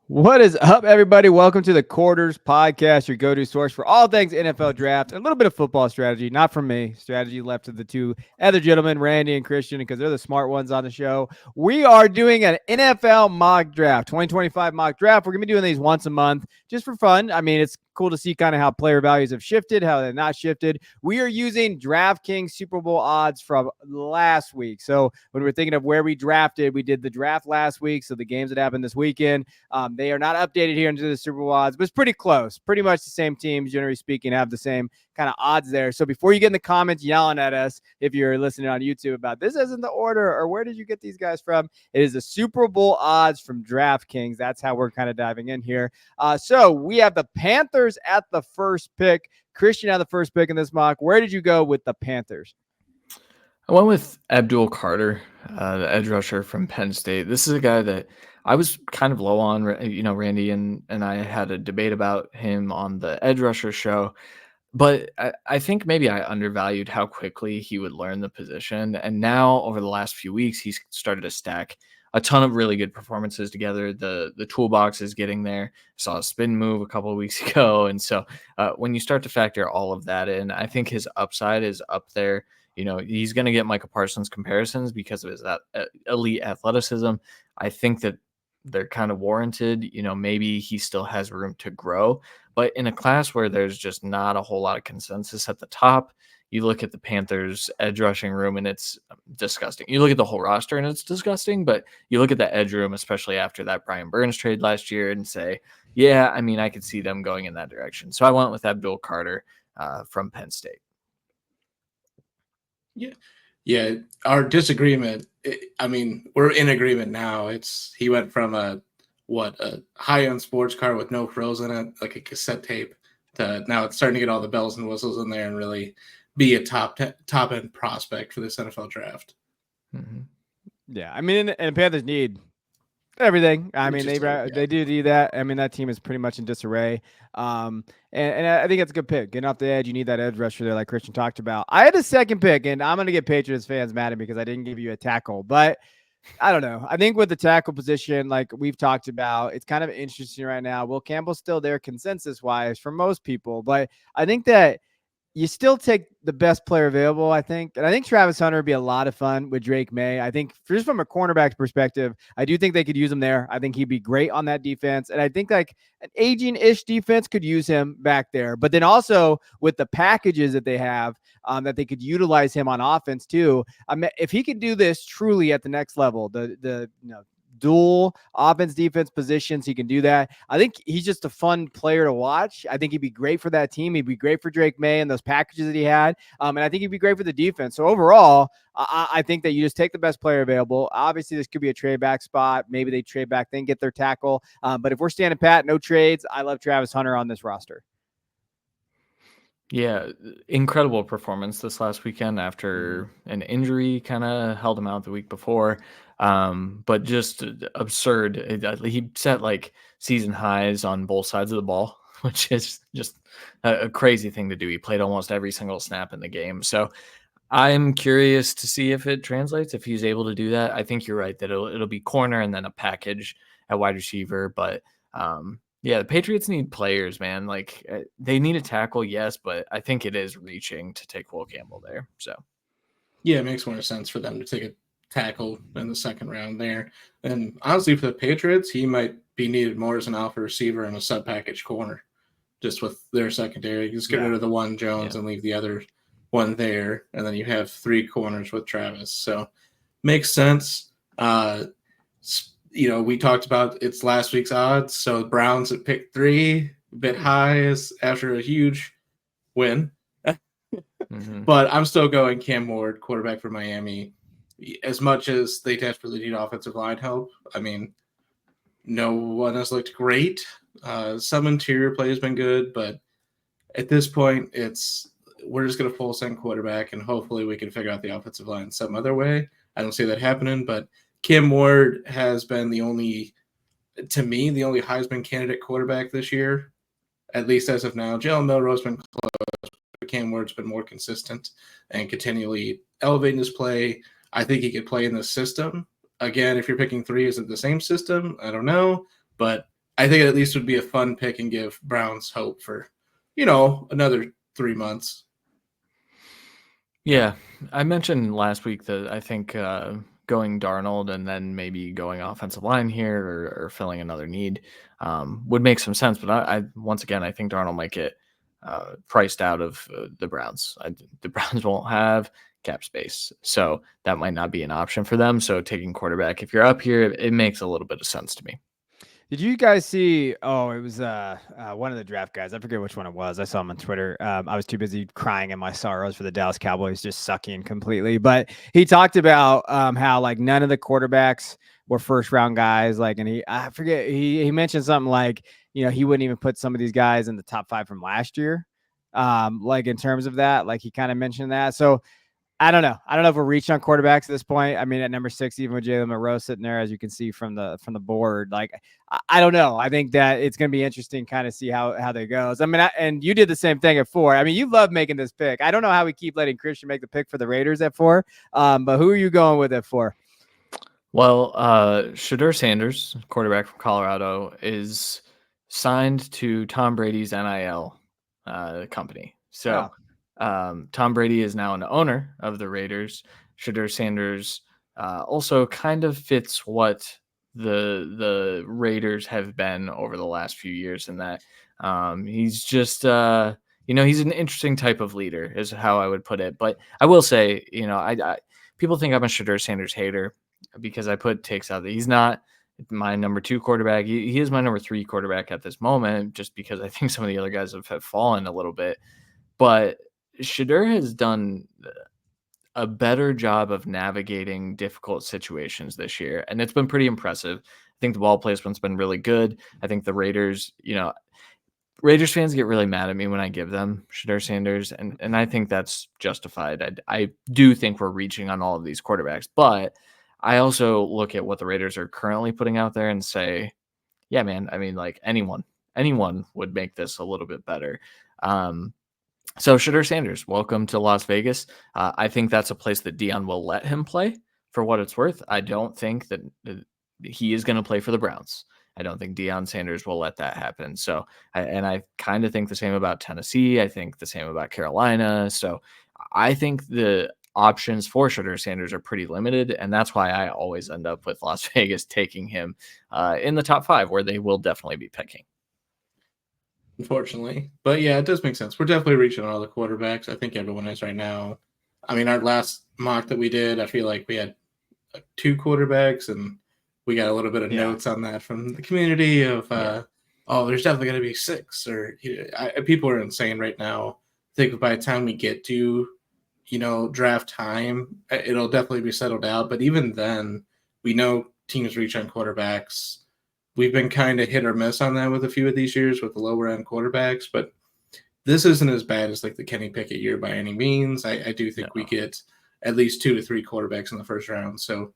What is up, everybody? Welcome to the Quarters Podcast, your go-to source for all things NFL draft and a little bit of football strategy. Not from me. Strategy left to the two other gentlemen, Randy and Christian, because they're the smart ones on the show. We are doing an NFL mock draft, 2025 mock draft. We're going to be doing these once a month just for fun. I mean, it's cool to see kind of how player values have shifted, how they're not shifted. We are using DraftKings Super Bowl odds from last week. So when we're thinking of where we drafted, we did the draft last week. So the games that happened this weekend, they are not updated here into the Super Bowl odds, but it's pretty close. Pretty much the same teams, generally speaking, have the same kind of odds there. So before you get in the comments yelling at us, if you're listening on YouTube about this isn't the order or where did you get these guys from, it is the Super Bowl odds from DraftKings. That's how we're kind of diving in here. So we have the Panthers at the first pick. Christian had the first pick in this mock. Where did you go with the Panthers? I went with Abdul Carter, the edge rusher from Penn State. This is a guy that I was kind of low on. Randy and I had a debate about him on the edge rusher show, but I think maybe I undervalued how quickly he would learn the position. And now over the last few weeks, he's started to stack a ton of really good performances together. The toolbox is getting there. I saw a spin move a couple of weeks ago. And so when you start to factor all of that in, I think his upside is up there. He's going to get Micah Parsons comparisons because of his elite athleticism. I think that they're kind of warranted. Maybe he still has room to grow, but in a class where there's just not a whole lot of consensus at the top, you look at the Panthers edge rushing room and it's disgusting. You look at the whole roster and it's disgusting, but you look at the edge room, especially after that Brian Burns trade last year, and say, yeah, I mean, I could see them going in that direction. So I went with Abdul Carter from Penn State. Yeah. Our disagreement, we're in agreement now. He went from a high-end sports car with no frills in it, like a cassette tape, to now it's starting to get all the bells and whistles in there and really be a top-end prospect for this NFL draft. Mm-hmm. Yeah, I mean, and Panthers need everything. I mean, they do that. I mean, that team is pretty much in disarray. And I think it's a good pick. Getting off the edge, you need that edge rusher there, like Christian talked about. I had a second pick, and I'm going to get Patriots fans mad at me because I didn't give you a tackle. But I don't know. I think with the tackle position, like we've talked about, it's kind of interesting right now. Will Campbell's still there consensus-wise for most people, but I think that you still take the best player available, I think. And I think Travis Hunter would be a lot of fun with Drake May. I think just from a cornerback perspective, I do think they could use him there. I think he'd be great on that defense. And I think like an aging-ish defense could use him back there. But then also with the packages that they have, that they could utilize him on offense too. I mean, if he could do this truly at the next level, the dual offense defense positions, he can do that. I think he's just a fun player to watch. I think he'd be great for that team. He'd be great for Drake May and those packages that he had. And I think he'd be great for the defense. So overall, I think that you just take the best player available. Obviously, this could be a trade back spot. Maybe they trade back, then get their tackle. But if we're standing pat, no trades, I love Travis Hunter on this roster. Yeah, incredible performance this last weekend after an injury kind of held him out the week before. But just absurd. He set like season highs on both sides of the ball, which is just a crazy thing to do. He played almost every single snap in the game. So I'm curious to see if it translates, if he's able to do that. I think you're right that it'll be corner and then a package at wide receiver. But yeah, the Patriots need players, man. Like they need a tackle, yes, but I think it is reaching to take Will Campbell there. So yeah, it makes more sense for them to take a tackle in the second round there. And honestly, for the Patriots, he might be needed more as an alpha receiver and a sub package corner, just with their secondary. Just get rid of the one Jones and leave the other one there, and then you have three corners with Travis. So makes sense. We talked about it's last week's odds. So Browns at pick 3, a bit high after a huge win. But I'm still going Cam Ward, quarterback for Miami. As much as they desperately need offensive line help, I mean, no one has looked great. Some interior play has been good, but at this point, we're just going to full send quarterback, and hopefully we can figure out the offensive line some other way. I don't see that happening, but Cam Ward has been the only Heisman candidate quarterback this year, at least as of now. Jalen Milroe's been close, but Cam Ward's been more consistent and continually elevating his play. I think he could play in this system. Again, if you're picking 3, is it the same system? I don't know, but I think it at least would be a fun pick and give Browns hope for, another 3 months. Yeah, I mentioned last week that I think going Darnold and then maybe going offensive line here or filling another need would make some sense. But I once again, I think Darnold might get priced out of the Browns. The Browns won't have cap space, so that might not be an option for them. So taking quarterback, if you're up here, it makes a little bit of sense to me. Did you guys see? Oh, it was one of the draft guys. I forget which one it was. I saw him on Twitter. I was too busy crying in my sorrows for the Dallas Cowboys just sucking completely. But he talked about how like none of the quarterbacks were first round guys. Like, and I forget he mentioned something like he wouldn't even put some of these guys in the top 5 from last year. Like in terms of that, like he kind of mentioned that. So I don't know. I don't know if we're reaching on quarterbacks at this point. I mean, at number 6, even with Jalen Monroe sitting there, as you can see from the board, like I don't know. I think that it's going to be interesting, kind of see how that goes. I mean, and you did the same thing at 4. I mean, you love making this pick. I don't know how we keep letting Christian make the pick for the Raiders at 4. But who are you going with at 4? Well, Shedeur Sanders, quarterback from Colorado, is signed to Tom Brady's NIL company. So Tom Brady is now an owner of the Raiders. Shedeur Sanders also kind of fits what the Raiders have been over the last few years in that he's just he's an interesting type of leader is how I would put it. But I will say, I people think I'm a Shedeur Sanders hater because I put takes out that he's not my number 2 quarterback. He is my number 3 quarterback at this moment, just because I think some of the other guys have fallen a little bit. But Shedeur has done a better job of navigating difficult situations this year, and it's been pretty impressive. I think the ball placement's been really good. I think the Raiders, Raiders fans get really mad at me when I give them Shedeur Sanders, and I think that's justified. I do think we're reaching on all of these quarterbacks, but I also look at what the Raiders are currently putting out there and say, yeah, man, I mean, like anyone would make this a little bit better. So Shedeur Sanders, welcome to Las Vegas. I think that's a place that Dion will let him play for what it's worth. I don't think that he is going to play for the Browns. I don't think Deion Sanders will let that happen. So, I kind of think the same about Tennessee. I think the same about Carolina. So I think the options for Shedeur Sanders are pretty limited, and that's why I always end up with Las Vegas taking him in the top 5, where they will definitely be picking. Unfortunately. But yeah, it does make sense. We're definitely reaching on all the quarterbacks. I think everyone is right now. I mean, our last mock that we did, I feel like we had 2 quarterbacks, and we got a little bit of notes on that from the community of, there's definitely going to be 6. Or people are insane right now. I think by the time we get to, draft time, it'll definitely be settled out. But even then, we know teams reach on quarterbacks. We've been kind of hit or miss on that with a few of these years with the lower end quarterbacks, but this isn't as bad as like the Kenny Pickett year by any means. I do think we get at least 2 to 3 quarterbacks in the first round. So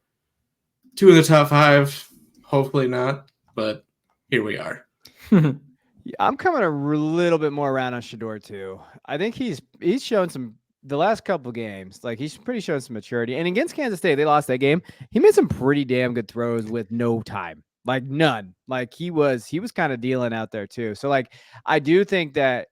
2 in the top 5, hopefully not, but here we are. I'm coming a little bit more around on Shedeur too. I think he's shown the last couple games, like he's pretty shown some maturity. And against Kansas State, they lost that game. He made some pretty damn good throws with no time. Like none. Like he was kind of dealing out there too. So like I do think that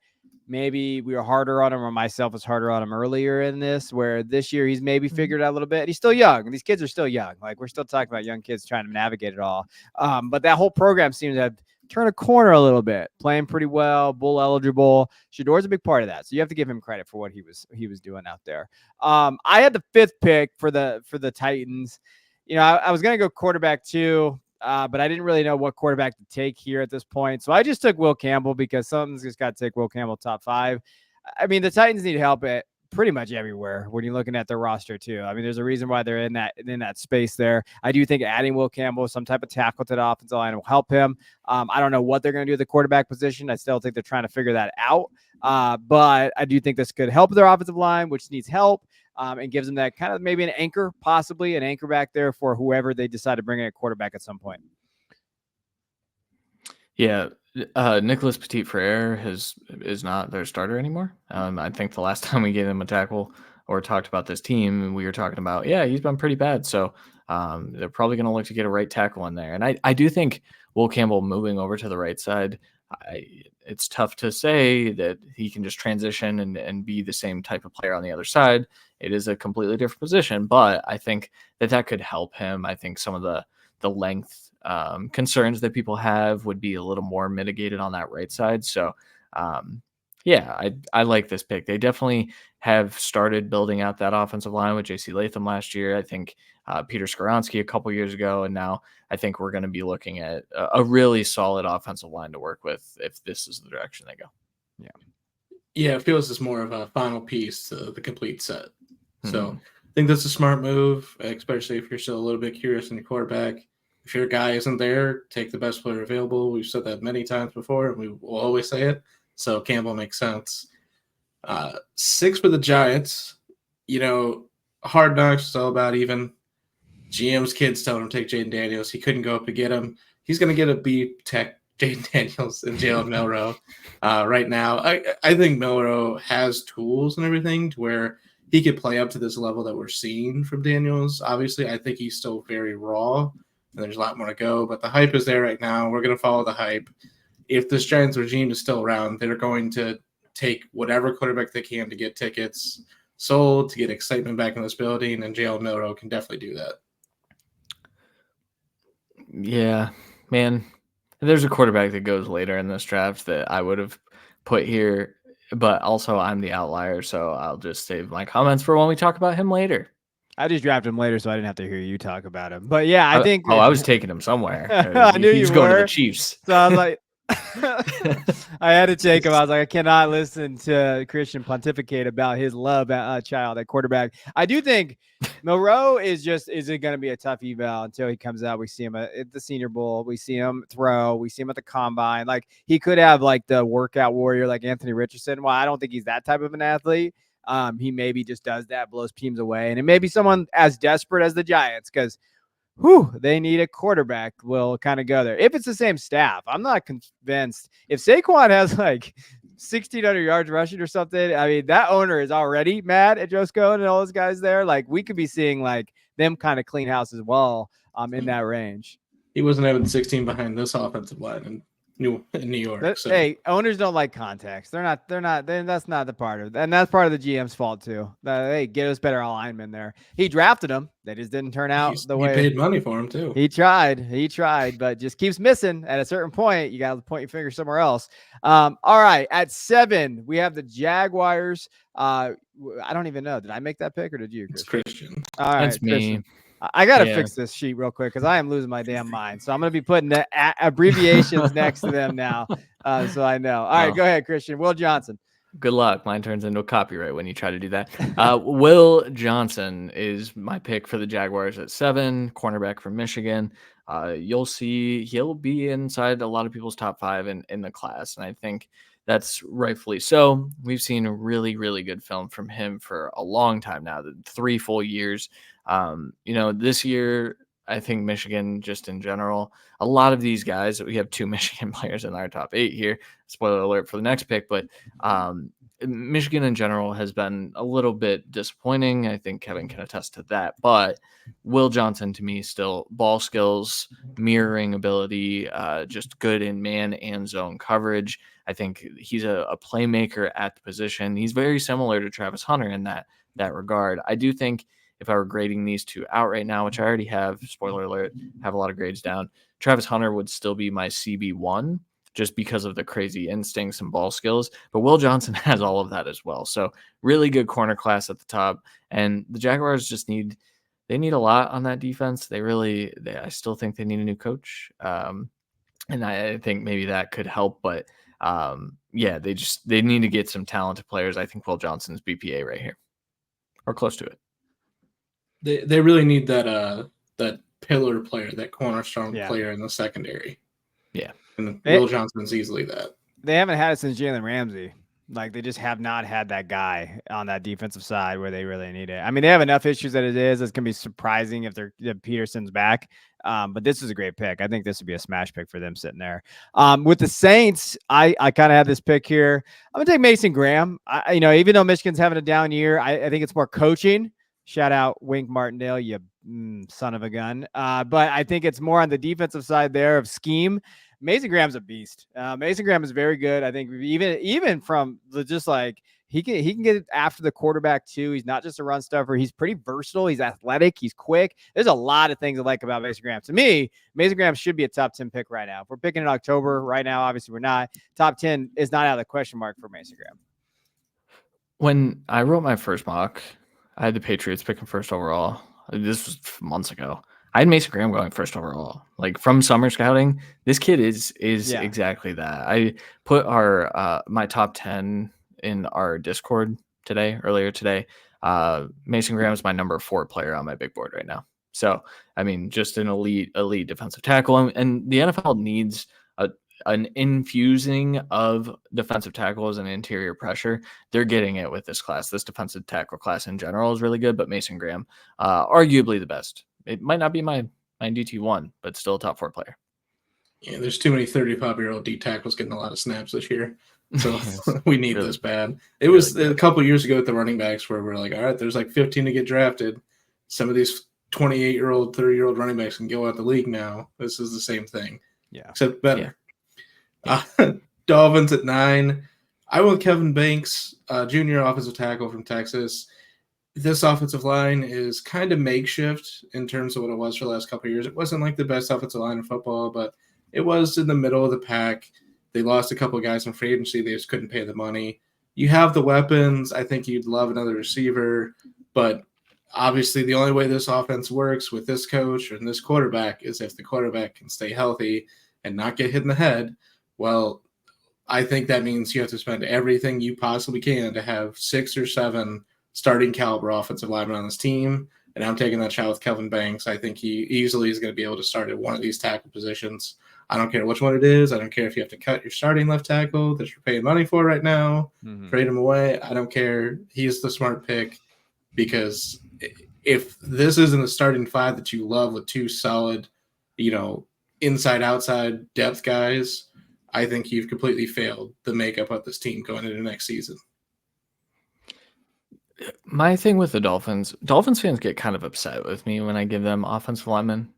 maybe we were harder on him, or myself was harder on him earlier in this, where this year he's maybe figured out a little bit. He's still young. These kids are still young. Like we're still talking about young kids trying to navigate it all. But that whole program seems to have turned a corner a little bit, playing pretty well, bowl eligible. Shedeur's a big part of that. So you have to give him credit for what he was doing out there. I had the 5th pick for the Titans. I was going to go quarterback too. But I didn't really know what quarterback to take here at this point. So I just took Will Campbell because something's just got to take Will Campbell top 5. I mean, the Titans need help at pretty much everywhere when you're looking at their roster too. I mean, there's a reason why they're in that space there. I do think adding Will Campbell, some type of tackle to the offensive line, will help him. I don't know what they're going to do at the quarterback position. I still think they're trying to figure that out. But I do think this could help their offensive line, which needs help. And gives them that kind of maybe an anchor, possibly an anchor back there for whoever they decide to bring in at quarterback at some point. Yeah, Nicholas Petit-Frere is not their starter anymore. I think the last time we gave him a tackle or talked about this team, and we were talking about, yeah, he's been pretty bad. So they're probably going to look to get a right tackle in there. And I do think Will Campbell moving over to the right side, it's tough to say that he can just transition and be the same type of player on the other side. It is a completely different position, but I think that could help him. I think some of the length concerns that people have would be a little more mitigated on that right side. So yeah, I like this pick. They definitely have started building out that offensive line with J.C. Latham last year. I think Peter Skoronski a couple years ago, and now I think we're going to be looking at a really solid offensive line to work with if this is the direction they go. Yeah, it feels as more of a final piece to the complete set. So I think that's a smart move, especially if you're still a little bit curious in your quarterback. If your guy isn't there, take the best player available. We've said that many times before, and we will always say it. So Campbell makes sense. 6 for the Giants. Hard Knocks is all about even. GM's kids telling him to take Jaden Daniels. He couldn't go up to get him. He's going to get a B Tech Jaden Daniels and Jalen Milroe right now. I think Milroe has tools and everything to where he could play up to this level that we're seeing from Daniels. Obviously, I think he's still very raw, and there's a lot more to go. But the hype is there right now. We're going to follow the hype. If this Giants regime is still around, they're going to take whatever quarterback they can to get tickets sold, to get excitement back in this building, and Jalen Milroe can definitely do that. Yeah, man. There's a quarterback that goes later in this draft that I would have put here, but also I'm the outlier, so I'll just save my comments for when we talk about him later. I just drafted him later, so I didn't have to hear you talk about him. But yeah, I think. I was taking him somewhere. I knew he was going to the Chiefs. So I was like, I had to take him. I was like, I cannot listen to Christian pontificate about his love child at quarterback. I do think Milroe isn't going to be a tough eval until he comes out. We see him at the Senior Bowl. We see him throw. We see him at the combine. Like he could have like the workout warrior like Anthony Richardson. Well, I don't think he's that type of an athlete. He maybe just does that, blows teams away, and it may be someone as desperate as the Giants because they need a quarterback will kind of go there. If it's the same staff, I'm not convinced. If Saquon has like 1,600 yards rushing or something, I mean, that owner is already mad at Joe Scone and all those guys there. Like, we could be seeing like them kind of clean house as well in that range. He wasn't having 16 behind this offensive line in New York. So. Hey, owners don't like context. That's not the part of it. And that's part of the GM's fault too. Hey, get us better alignment there. He drafted him. They just didn't turn out the way. He paid money for him too. He tried, but just keeps missing. At a certain point, you got to point your finger somewhere else. All right. At 7, we have the Jaguars. I don't even know. Did I make that pick or did you, Christian? It's Christian. All right. That's me. Christian. I got to fix this sheet real quick because I am losing my damn mind. So I'm going to be putting the abbreviations next to them now so I know. All right, go ahead, Christian. Will Johnson. Good luck. Mine turns into a copyright when you try to do that. Will Johnson is my pick for the Jaguars at 7, cornerback from Michigan. You'll see he'll be inside a lot of people's top 5 in the class, and I think that's rightfully so. We've seen a really, really good film from him for a long time now, 3 full years. This year, I think Michigan, just in general, a lot of these guys, we have 2 Michigan players in our top 8 here. Spoiler alert for the next pick, but Michigan in general has been a little bit disappointing. I think Kevin can attest to that. But Will Johnson, to me, still ball skills, mirroring ability, just good in man and zone coverage. I think he's a playmaker at the position. He's very similar to Travis Hunter in that regard. I do think if I were grading these 2 out right now, which I already have, spoiler alert, have a lot of grades down, Travis Hunter would still be my CB1 just because of the crazy instincts and ball skills. But Will Johnson has all of that as well. So really good corner class at the top. And the Jaguars just need a lot on that defense. I still think they need a new coach. And I think maybe that could help. But they need to get some talented players. I think Will Johnson's BPA right here or close to it. They really need that pillar player, that cornerstone player in the secondary. Yeah. And Will Johnson's easily that. They haven't had it since Jalen Ramsey. Like they just have not had that guy on that defensive side where they really need it. I mean, they have enough issues that it is. It's gonna be surprising if Peterson's back. But this is a great pick. I think this would be a smash pick for them sitting there. With the Saints, I kind of have this pick here. I'm gonna take Mason Graham. Even though Michigan's having a down year, I think it's more coaching. Shout out Wink Martindale, you son of a gun. But I think it's more on the defensive side there of scheme. Mason Graham's a beast. Mason Graham is very good. I think even from just like he can get after the quarterback too. He's not just a run stuffer. He's pretty versatile. He's athletic. He's quick. There's a lot of things I like about Mason Graham. To me, Mason Graham should be a top 10 pick right now. If we're picking in October right now, obviously we're not. Top 10 is not out of the question mark for Mason Graham. When I wrote my first mock, I had the Patriots picking first overall. This was months ago. I had Mason Graham going first overall. Like from summer scouting, this kid is exactly that. I put our my top 10 in our Discord earlier today. Mason Graham is my number 4 player on my big board right now. So I mean, just an elite defensive tackle, and the NFL needs an infusing of defensive tackles and interior pressure. They're getting it with this class. This defensive tackle class in general is really good, but Mason Graham, arguably the best. It might not be my DT1, but still a top 4 player. Yeah, there's too many 35-year-old D tackles getting a lot of snaps this year. So we need this bad. It was a couple years ago at the running backs where we're like, all right, there's like 15 to get drafted. Some of these 28-year-old, 30-year-old running backs can go out the league now. This is the same thing. Yeah. Except better. Yeah. Dolphins at 9. I went Kevin Banks, junior offensive tackle from Texas. This offensive line is kind of makeshift in terms of what it was for the last couple of years. It wasn't like the best offensive line in football, but it was in the middle of the pack. They lost a couple of guys in free agency. They just couldn't pay the money. You have the weapons. I think you'd love another receiver, but obviously the only way this offense works with this coach and this quarterback is if the quarterback can stay healthy and not get hit in the head. Well, I think that means you have to spend everything you possibly can to have 6 or 7 starting caliber offensive linemen on this team. And I'm taking that shot with Kevin Banks. I think he easily is going to be able to start at one of these tackle positions. I don't care which one it is. I don't care if you have to cut your starting left tackle that you're paying money for right now, trade him away. I don't care. He's the smart pick because if this isn't a starting 5 that you love with 2 solid, inside-outside depth guys, I think you've completely failed the makeup of this team going into next season. My thing with the Dolphins fans get kind of upset with me when I give them offensive linemen.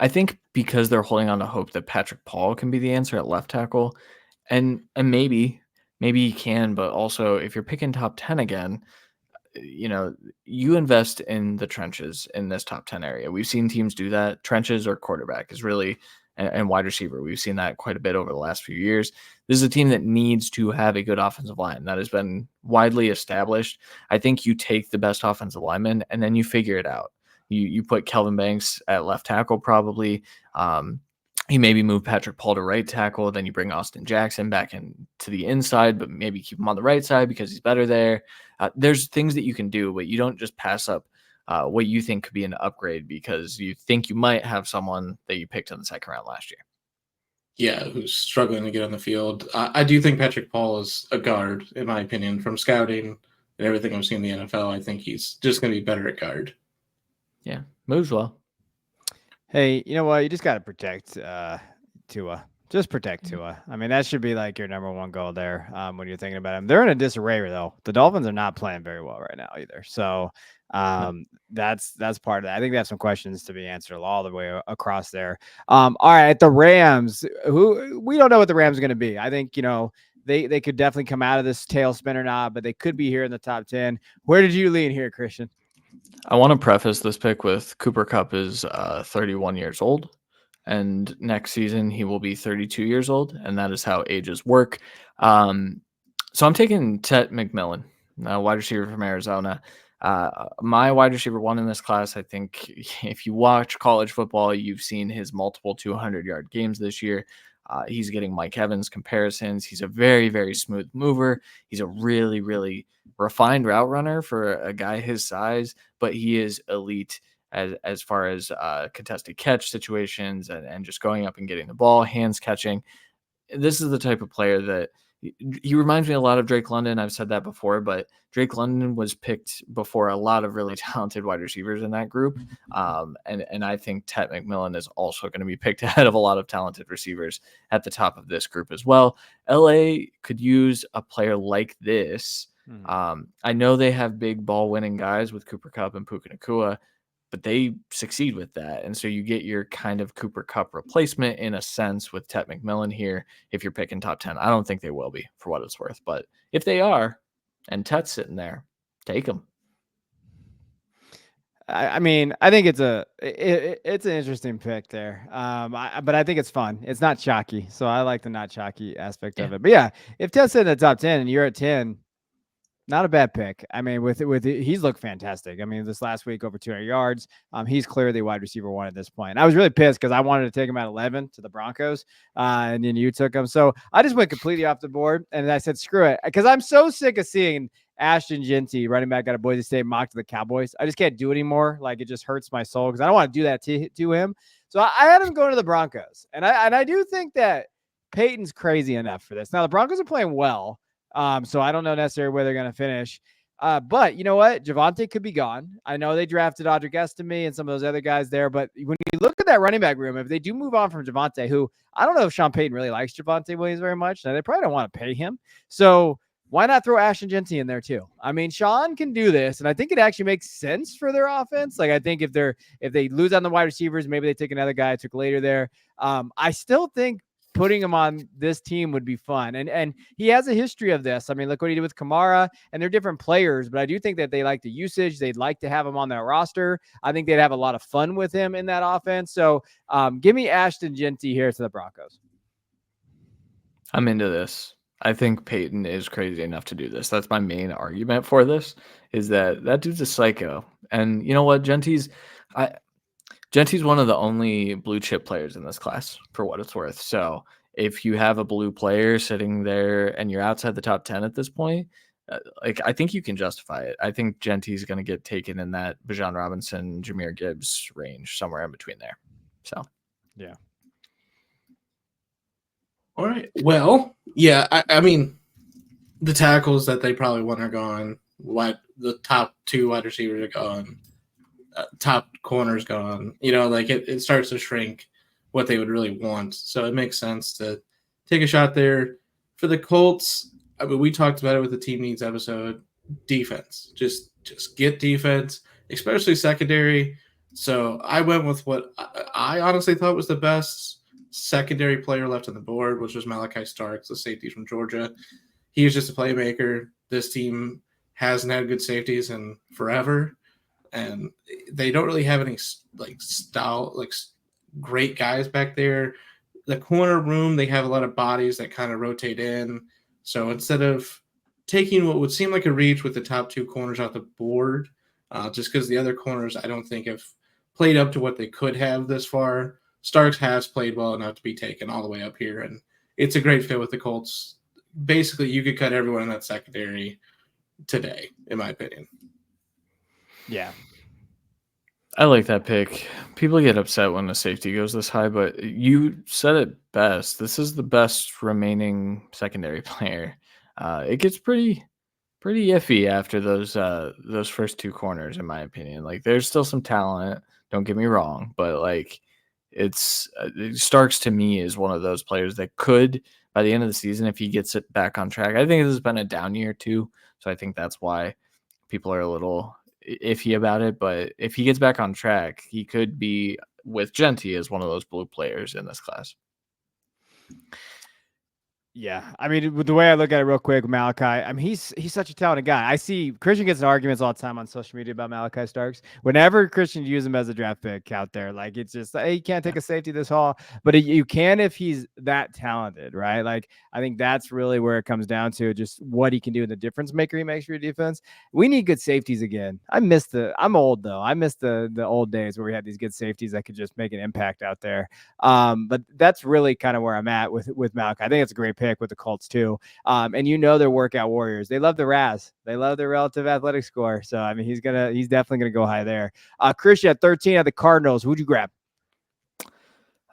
I think because they're holding on to hope that Patrick Paul can be the answer at left tackle. And maybe he can, but also if you're picking top 10 again, you invest in the trenches in this top 10 area. We've seen teams do that. Trenches or quarterback is really, and wide receiver. We've seen that quite a bit over the last few years. This is a team that needs to have a good offensive line. That has been widely established. I think you take the best offensive lineman and then you figure it out. You put Kelvin Banks at left tackle probably. You maybe move Patrick Paul to right tackle. Then you bring Austin Jackson back in to the inside, but maybe keep him on the right side because he's better there. There's things that you can do, but you don't just pass up what you think could be an upgrade because you think you might have someone that you picked in the second round last year. Yeah, who's struggling to get on the field. I do think Patrick Paul is a guard, in my opinion, from scouting and everything I've seen in the NFL. I think he's just going to be better at guard. Yeah, moves well. Hey, you know what? You just got to protect Tua. Just protect Tua. I mean, that should be like your number 1 goal there when you're thinking about him. They're in a disarray, though. The Dolphins are not playing very well right now either. So that's part of that. I think they have some questions to be answered all the way across there. All right, the Rams. We don't know what the Rams are going to be. I think, they could definitely come out of this tailspin or not, but they could be here in the top 10. Where did you lean here, Christian? I want to preface this pick with Cooper Kupp is 31 years old, and next season he will be 32 years old, and that is how ages work. So I'm taking Tet McMillan, wide receiver from Arizona. My wide receiver 1 in this class, I think if you watch college football, you've seen his multiple 200-yard games this year. He's getting Mike Evans comparisons. He's a very, very smooth mover. He's a really, really refined route runner for a guy his size, but he is elite as far as contested catch situations and just going up and getting the ball, hands catching. This is the type of player that he reminds me a lot of Drake London. I've said that before, but Drake London was picked before a lot of really talented wide receivers in that group. And I think Tet McMillan is also going to be picked ahead of a lot of talented receivers at the top of this group as well. LA could use a player like this. I know they have big ball winning guys with Cooper Kupp and Puka Nacua, but they succeed with that. And so you get your kind of Cooper Kupp replacement in a sense with Tet McMillan here if you're picking top 10. I don't think they will be, for what it's worth. But if they are, and Tet's sitting there, take them. I mean, I think it's an interesting pick there. But I think it's fun. It's not chalky, so I like the not chalky aspect of it. But yeah, if Tet's in the top 10 and you're at 10, not a bad pick. I mean, he's looked fantastic. I mean, this last week over 200 yards. He's clearly wide receiver one at this point. I was really pissed because I wanted to take him at 11 to the Broncos, and then you took him. So I just went completely off the board, and I said screw it because I'm so sick of seeing Ashton Jeanty, running back out of Boise State, mocked to the Cowboys. I just can't do it anymore. Like, it just hurts my soul because I don't want to do that to him. So I had him going to the Broncos, and I do think that Peyton's crazy enough for this. Now the Broncos are playing well. So I don't know necessarily where they're going to finish. But you know what? Javonte could be gone. I know they drafted Audric Estime and some of those other guys there, but when you look at that running back room, if they do move on from Javonte, who I don't know if Sean Payton really likes Javonte Williams very much, now they probably don't want to pay him. So why not throw Ashton Jeanty in there too? I mean, Sean can do this, and I think it actually makes sense for their offense. Like, I think if they lose on the wide receivers, maybe they take another guy I took later there. I still think putting him on this team would be fun. And he has a history of this. I mean, look what he did with Kamara, and they're different players, but I do think that they like the usage. They'd like to have him on their roster. I think they'd have a lot of fun with him in that offense. So give me Ashton Jeanty here to the Broncos. I'm into this. I think Peyton is crazy enough to do this. That's my main argument for this, is that dude's a psycho. And you know what? Jeanty's one of the only blue chip players in this class, for what it's worth. So if you have a blue player sitting there and you're outside the top 10 at this point, I think you can justify it. I think Jeanty's going to get taken in that Bijan Robinson, Jahmyr Gibbs range, somewhere in between there. So, yeah. All right. Well, yeah, I mean, the tackles that they probably want are gone. The top two wide receivers are gone. Top corners gone. You know, like it starts to shrink what they would really want. So it makes sense to take a shot there. For the Colts, I mean, we talked about it with the team needs episode. Defense. Just get defense, especially secondary. So I went with what I honestly thought was the best secondary player left on the board, which was Malachi Starks, the safety from Georgia. He was just a playmaker. This team hasn't had good safeties in forever, and they don't really have any great guys back there. The corner room, they have a lot of bodies that kind of rotate in. So instead of taking what would seem like a reach with the top two corners off the board, just because the other corners I don't think have played up to what they could have this far, Starks has played well enough to be taken all the way up here, and it's a great fit with the Colts. Basically, you could cut everyone in that secondary today, in my opinion. Yeah. I like that pick. People get upset when the safety goes this high, but you said it best. This is the best remaining secondary player. It gets pretty iffy after those first two corners, in my opinion. Like, there's still some talent, don't get me wrong, but like, it's Starks to me is one of those players that could, by the end of the season, if he gets it back on track. I think this has been a down year too, so I think that's why people are a little iffy about it. But if he gets back on track, he could be, with Jeanty, as one of those blue players in this class. Yeah, I mean, with the way I look at it real quick, Malachi, I mean, he's such a talented guy. I see Christian gets in arguments all the time on social media about Malachi Starks. Whenever Christian uses him as a draft pick out there, like, it's just, hey, you can't take a safety this haul, but you can if he's that talented, right? Like, I think that's really where it comes down to, just what he can do and the difference maker he makes for your defense. We need good safeties again. I'm old though. I miss the old days where we had these good safeties that could just make an impact out there. But that's really kind of where I'm at with Malachi. I think it's a great pick with the Colts too. And they're workout warriors. They love the RAS. They love their relative athletic score. So I mean, he's definitely gonna go high there. Christian at 13 at the Cardinals. Who'd you grab?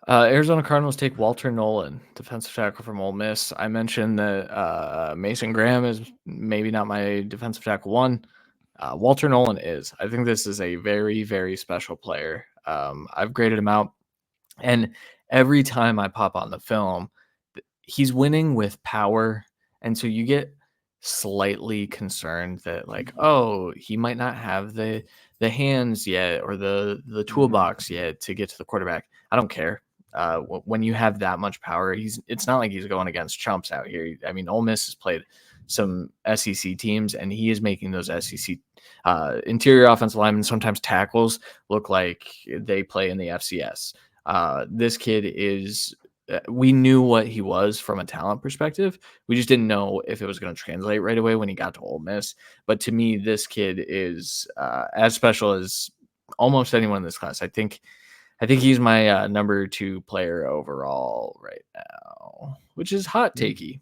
Arizona Cardinals take Walter Nolan, defensive tackle from Ole Miss. I mentioned that Mason Graham is maybe not my defensive tackle one. Walter Nolan is. I think this is a very, very special player. I've graded him out, and every time I pop on the film, he's winning with power, and so you get slightly concerned that like, oh, he might not have the hands yet or the toolbox yet to get to the quarterback. I don't care. When you have that much power, it's not like he's going against chumps out here. I mean, Ole Miss has played some SEC teams, and he is making those SEC interior offensive linemen, sometimes tackles, look like they play in the FCS. This kid is. We knew what he was from a talent perspective. We just didn't know if it was going to translate right away when he got to Ole Miss. But to me, this kid is as special as almost anyone in this class. I think he's my number 2 player overall right now, which is hot takey,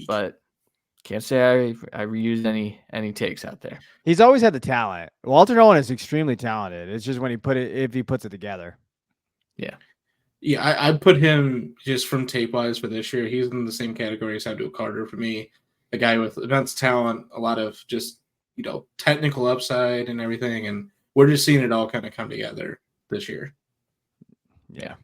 but can't say I reused any takes out there. He's always had the talent. Walter Nolan is extremely talented. It's just when if he puts it together. Yeah. Yeah, I put him just from tape wise for this year. He's in the same category as Abdul Carter for me. A guy with immense talent, a lot of just technical upside and everything, and we're just seeing it all kind of come together this year. Yeah,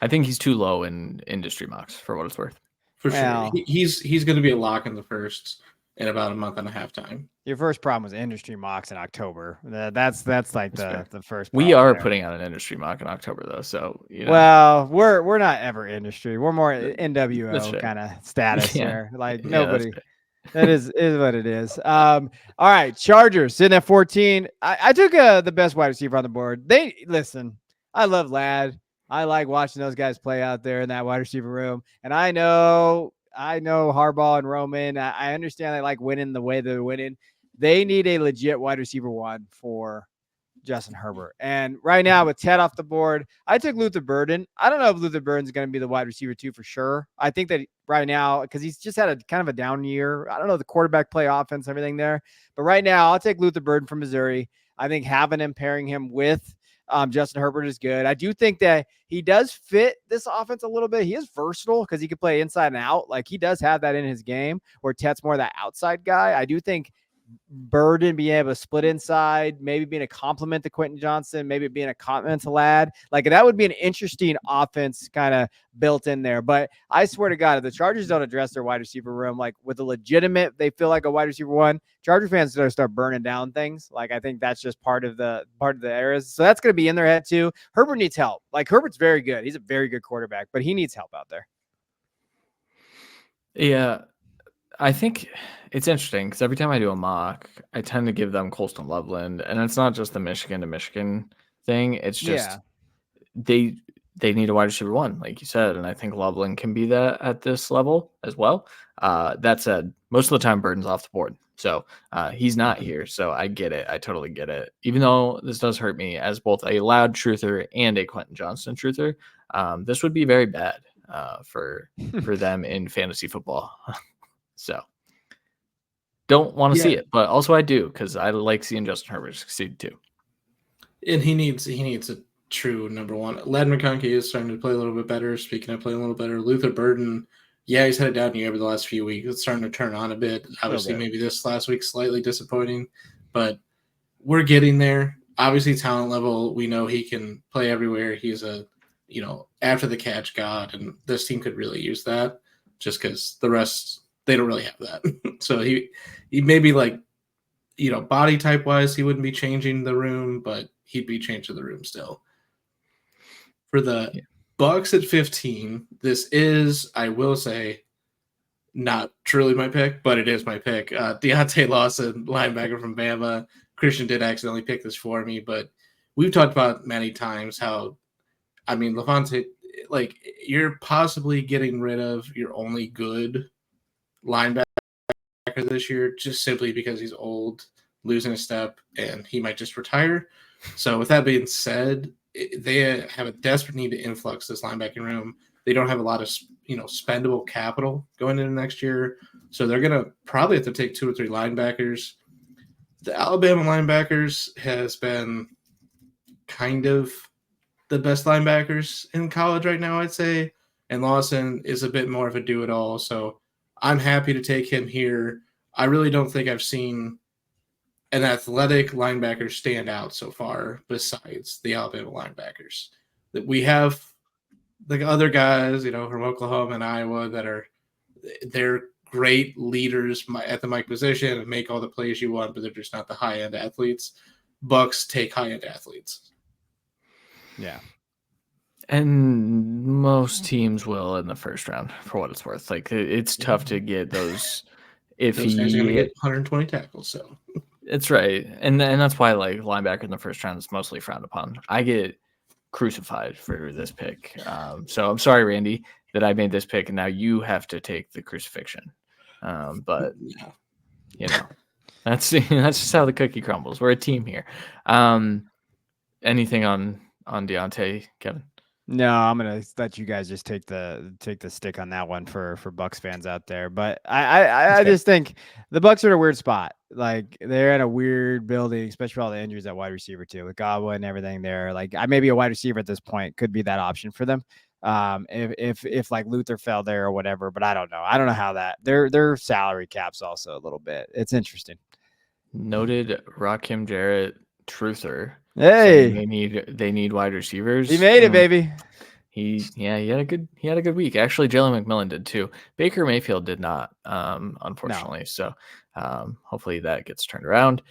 I think he's too low in industry mocks for what it's worth. For sure, he's going to be a lock in the first in about a month and a half time. Your first problem was industry mocks in October. That's like the first. We are putting out an industry mock in October though, so Well, we're not ever industry. We're more NWO kind of status here. Like nobody. That is what it is. All right, Chargers sitting at 14. I took the best wide receiver on the board. Listen. I love Ladd. I like watching those guys play out there in that wide receiver room, and I know Harbaugh and Roman. I understand they like winning the way they're winning. They need a legit wide receiver one for Justin Herbert. And right now with Ted off the board, I took Luther Burden. I don't know if Luther Burden's going to be the wide receiver 2 for sure. I think that right now, because he's just had a kind of a down year. I don't know the quarterback play, offense, everything there. But right now, I'll take Luther Burden from Missouri. I think having him, pairing him with Justin Herbert is good. I do think that he does fit this offense a little bit. He is versatile because he can play inside and out. Like he does have that in his game where Tet's more that outside guy. I do think Burden being able to split inside, maybe being a compliment to Quentin Johnson, maybe being a compliment to Ladd. Like that would be an interesting offense kind of built in there. But I swear to God, if the Chargers don't address their wide receiver room, like with a legitimate, they feel like a wide receiver one, Charger fans are going to start burning down things. Like I think that's just part of the areas. So that's going to be in their head too. Herbert needs help. Like Herbert's very good. He's a very good quarterback, but he needs help out there. Yeah. I think it's interesting because every time I do a mock, I tend to give them Colston Loveland, and it's not just the Michigan to Michigan thing. It's just they need a wide receiver one, like you said, and I think Loveland can be that at this level as well. That said, most of the time Burden's off the board, so he's not here. So I get it. I totally get it. Even though this does hurt me as both a Loud truther and a Quentin Johnston truther, this would be very bad for them in fantasy football. So don't want to see it, but also I do because I like seeing Justin Herbert succeed too. And he needs a true number one. Ladd McConkey is starting to play a little bit better. Speaking of playing a little better, Luther Burden, he's had a down year over the last few weeks. It's starting to turn on a bit. Obviously, maybe this last week slightly disappointing, but we're getting there. Obviously, talent level, we know he can play everywhere. He's a after the catch god, and this team could really use that. Just because the rest. They don't really have that. So he may be like, body type wise, he wouldn't be changing the room, but he'd be changing the room still. For the Bucks at 15, this is, I will say, not truly my pick, but it is my pick. Deontay Lawson, linebacker from Bama. Christian did accidentally pick this for me, but we've talked about many times how, Levante, like you're possibly getting rid of your only good linebacker this year just simply because he's old, losing a step, and he might just retire. So with that being said, they have a desperate need to influx this linebacking room. They don't have a lot of spendable capital going into next year, so they're gonna probably have to take 2 or 3 linebackers. The Alabama linebackers has been kind of the best linebackers in college right now, I'd say. And Lawson is a bit more of a do-it-all, so I'm happy to take him here. I really don't think I've seen an athletic linebacker stand out so far besides the Alabama linebackers. That we have the other guys, from Oklahoma and Iowa they're great leaders at the mic position and make all the plays you want, but they're just not the high-end athletes. Bucks take high-end athletes. Yeah. And most teams will in the first round, for what it's worth. Like, it's tough to get those. If Those guys are going to get 120 tackles, so it's right, and that's why like linebacker in the first round is mostly frowned upon. I get crucified for this pick, so I'm sorry, Randy, that I made this pick, and now you have to take the crucifixion. But that's just how the cookie crumbles. We're a team here. Anything on Deontay, Kevin? No, I'm gonna let you guys just take the stick on that one for Bucks fans out there. But I just think the Bucks are in a weird spot. Like they're in a weird building, especially with all the injuries at wide receiver too, with Godwin and everything there. Like maybe a wide receiver at this point could be that option for them. If like Luther fell there or whatever, but I don't know. I don't know how that their salary cap's also a little bit. It's interesting. Noted Rakim Jarrett truther. Hey, they need wide receivers. He made it, baby. He had a good week. Actually, Jalen McMillan did too. Baker Mayfield did not, unfortunately. No. So hopefully that gets turned around.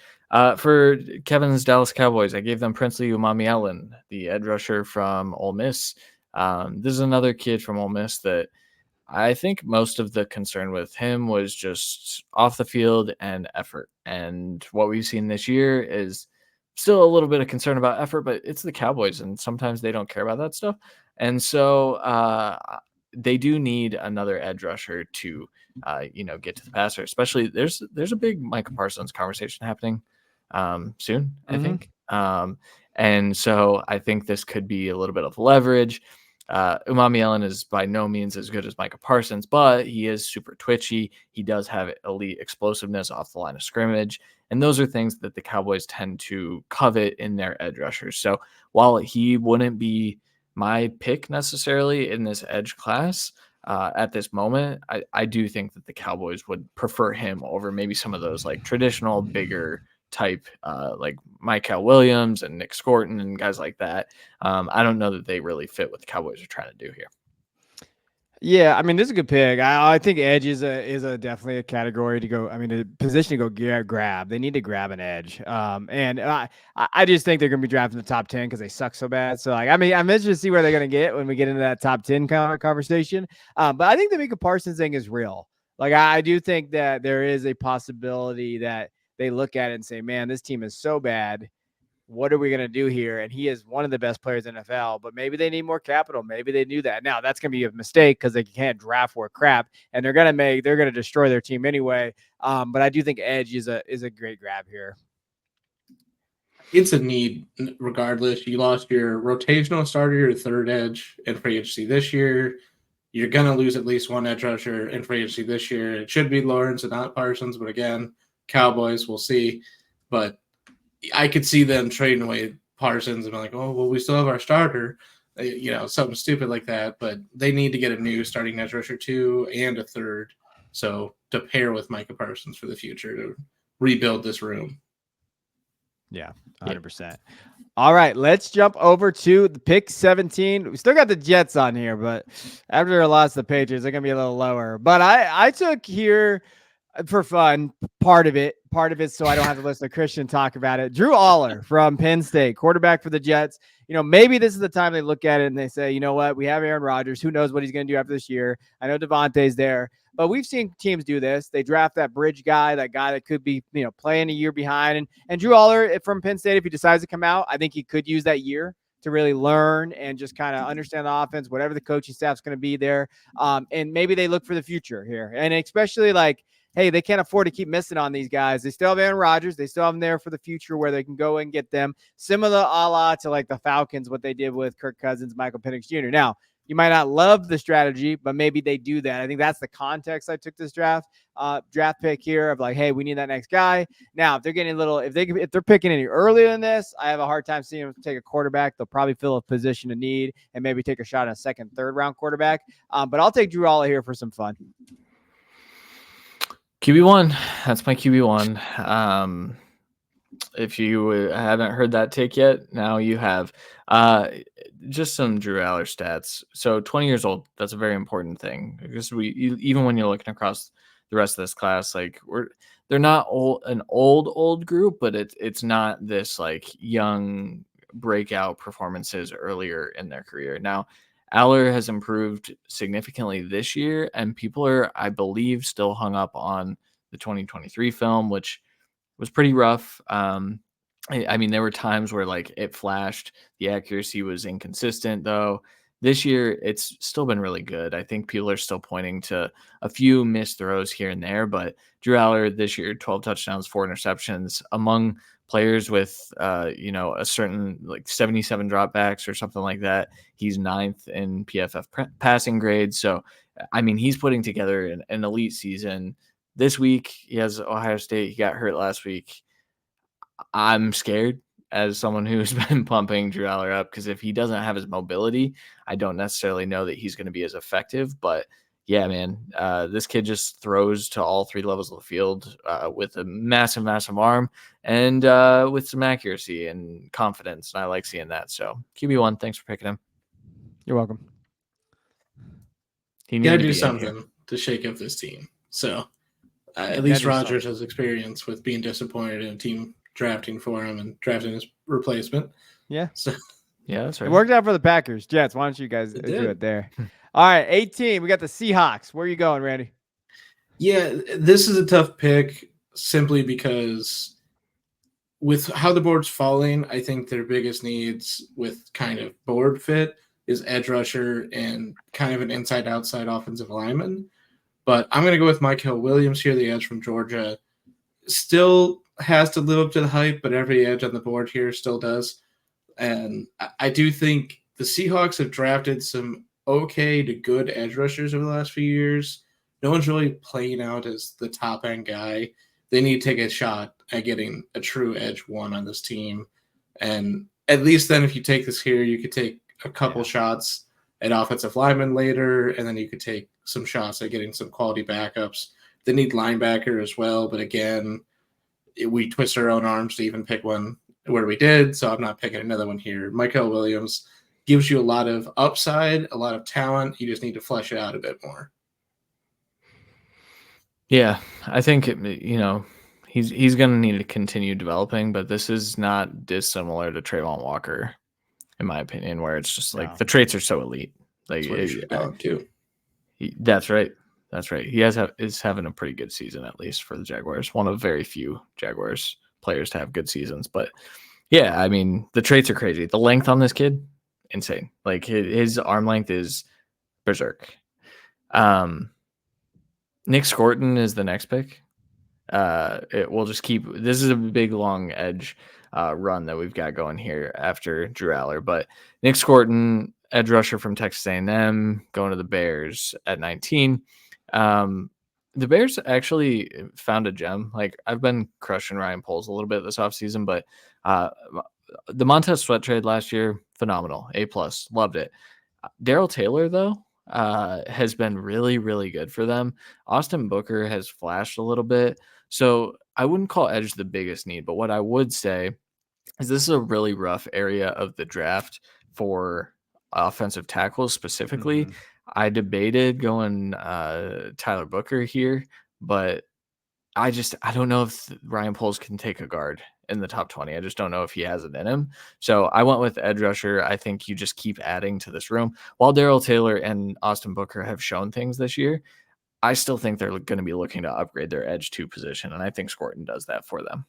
For Kevin's Dallas Cowboys, I gave them Princely Umami-Allen, the edge rusher from Ole Miss. This is another kid from Ole Miss that I think most of the concern with him was just off the field and effort. And what we've seen this year is still a little bit of concern about effort, but it's the Cowboys, and sometimes they don't care about that stuff. And so they do need another edge rusher to, get to the passer. Especially there's a big Micah Parsons conversation happening soon, I think. And so I think this could be a little bit of leverage. Umami-Allen is by no means as good as Micah Parsons, but he is super twitchy. He does have elite explosiveness off the line of scrimmage. And those are things that the Cowboys tend to covet in their edge rushers. So while he wouldn't be my pick necessarily in this edge class at this moment, I do think that the Cowboys would prefer him over maybe some of those like traditional bigger type like Michael Williams and Nick Scorton and guys like that. I don't know that they really fit what the Cowboys are trying to do here. Yeah, I mean, this is a good pick. I think edge is a definitely a category to go. I mean, a position to go grab. They need to grab an edge. And I just think they're going to be drafting the top 10 because they suck so bad. So, like, I mean, I'm interested to see where they're going to get when we get into that top 10 conversation. But I think the Micah Parsons thing is real. Like, I do think that there is a possibility that they look at it and say, man, this team is so bad. What are we going to do here? And he is one of the best players in the NFL, but maybe they need more capital. Maybe they knew that. Now that's going to be a mistake because they can't draft for crap, and they're going to destroy their team anyway. But I do think edge is a great grab here. It's a need regardless. You lost your rotational starter, your third edge in free agency this year. You're going to lose at least one edge rusher in free agency this year. It should be Lawrence and not Parsons, but again, Cowboys, we'll see. But I could see them trading away Parsons and be like, oh, well, we still have our starter, something stupid like that. But they need to get a new starting edge rusher too and a third. So to pair with Micah Parsons for the future to rebuild this room. Yeah, 100%. All right, let's jump over to the pick 17. We still got the Jets on here, but after a loss to the Patriots, they're going to be a little lower. But I took here for fun, part of it, so I don't have to listen to Christian talk about it. Drew Aller from Penn State, quarterback for the Jets. Maybe this is the time they look at it and they say, you know what, we have Aaron Rodgers. Who knows what he's going to do after this year? I know Devontae's there, but we've seen teams do this. They draft that bridge guy, that guy that could be, playing a year behind. And Drew Aller from Penn State, if he decides to come out, I think he could use that year to really learn and just kind of understand the offense, whatever the coaching staff's going to be there. And maybe they look for the future here. And especially like, hey, they can't afford to keep missing on these guys. They still have Aaron Rodgers. They still have them there for the future where they can go and get them. Similar a la to like the Falcons, what they did with Kirk Cousins, Michael Penix Jr. Now, You might not love the strategy, but maybe they do that. I think that's the context I took this draft pick here of like, hey, we need that next guy. Now, if they're getting a little, if they're picking any earlier than this, I have a hard time seeing them take a quarterback. They'll probably fill a position of need and maybe take a shot at a second, third round quarterback. But I'll take Drew Alla here for some fun. QB1. That's my QB1. If you haven't heard that take yet, now you have. Just some Drew Aller stats. So 20 years old, that's a very important thing because even when you're looking across the rest of this class, like they're not an old group, but it's not this like young breakout performances earlier in their career. Now, Aller has improved significantly this year, and people are, I believe, still hung up on the 2023 film, which was pretty rough. I mean, there were times where like it flashed, the accuracy was inconsistent though. This year, it's still been really good. I think people are still pointing to a few missed throws here and there, but Drew Aller this year, 12 touchdowns, 4 interceptions among players with, a certain like 77 dropbacks or something like that. He's 9th in PFF passing grade. So, I mean, he's putting together an elite season. This week, he has Ohio State. He got hurt last week. I'm scared as someone who's been pumping Drew Aller up because if he doesn't have his mobility, I don't necessarily know that he's going to be as effective. But yeah, man, this kid just throws to all 3 levels of the field with a massive, massive arm and with some accuracy and confidence. And I like seeing that. So QB1, thanks for picking him. You're welcome. He needed to do something to shake up this team. So at least Rodgers has experience with being disappointed in a team drafting for him and drafting his replacement. Yeah. So yeah, that's right. It worked out for the Packers. Jets, why don't you guys do it there? All right, 18. We got the Seahawks. Where are you going, Randy? Yeah, this is a tough pick simply because with how the board's falling, I think their biggest needs with kind of board fit is edge rusher and kind of an inside-outside offensive lineman. But I'm going to go with Michael Williams here, the edge from Georgia. Still has to live up to the hype, but every edge on the board here still does. And I do think the Seahawks have drafted some okay to good edge rushers over the last few years. No one's really playing out as the top-end guy. They need to take a shot at getting a true edge one on this team. And at least then if you take this here, you could take a couple shots at offensive linemen later, and then you could take some shots at getting some quality backups. They need linebacker as well, but again, we twist our own arms to even pick one where we did, so I'm not picking another one here. Michael Williams gives you a lot of upside, a lot of talent. You just need to flesh it out a bit more. Yeah, I think he's going to need to continue developing, but this is not dissimilar to Trayvon Walker, in my opinion, where it's just like the traits are so elite. Like too. That's right. That's right. He is having a pretty good season, at least for the Jaguars. One of very few Jaguars players to have good seasons. But yeah, I mean, the traits are crazy. The length on this kid, insane. Like his arm length is berserk. Nick Scorton is the next pick. We'll just keep. This is a big long edge run that we've got going here after Drew Aller. But Nick Scorton, edge rusher from Texas A&M, going to the Bears at 19. The Bears actually found a gem. Like I've been crushing Ryan Poles a little bit this offseason, but the Montez Sweat trade last year, phenomenal. A+, loved it. Darrell Taylor, though, has been really, really good for them. Austin Booker has flashed a little bit. So I wouldn't call edge the biggest need, but what I would say is this is a really rough area of the draft for offensive tackles specifically. Mm-hmm. I debated going Tyler Booker here, but I don't know if Ryan Poles can take a guard in the top 20. I just don't know if he has it in him. So I went with edge rusher. I think you just keep adding to this room. While Darrell Taylor and Austin Booker have shown things this year, I still think they're going to be looking to upgrade their edge 2 position, and I think Scorton does that for them.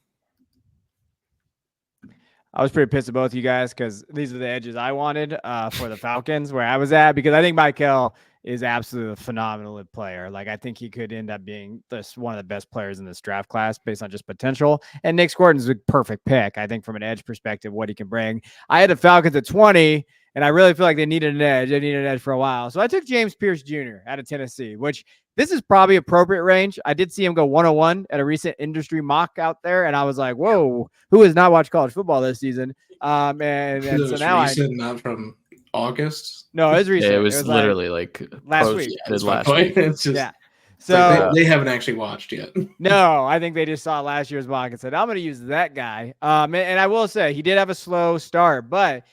I was pretty pissed at both of you guys because these are the edges I wanted for the Falcons where I was at, because I think Michael is absolutely a phenomenal player. Like I think he could end up being one of the best players in this draft class based on just potential. And Nick Scorton is a perfect pick, I think, from an edge perspective, what he can bring. I had the Falcons at 20, and I really feel like they needed an edge. They needed an edge for a while. So I took James Pierce Jr. out of Tennessee, which this is probably appropriate range. I did see him go 101 at a recent industry mock out there, and I was like, whoa, who has not watched college football this season? And so now recent, not from August. No, it was recent. Yeah, it was literally like like last week. Yeah, that's my last point. week. It's just, Yeah. it's like So they haven't actually watched yet. no, I think they just saw last year's mock and said, I'm going to use that guy. And I will say he did have a slow start, but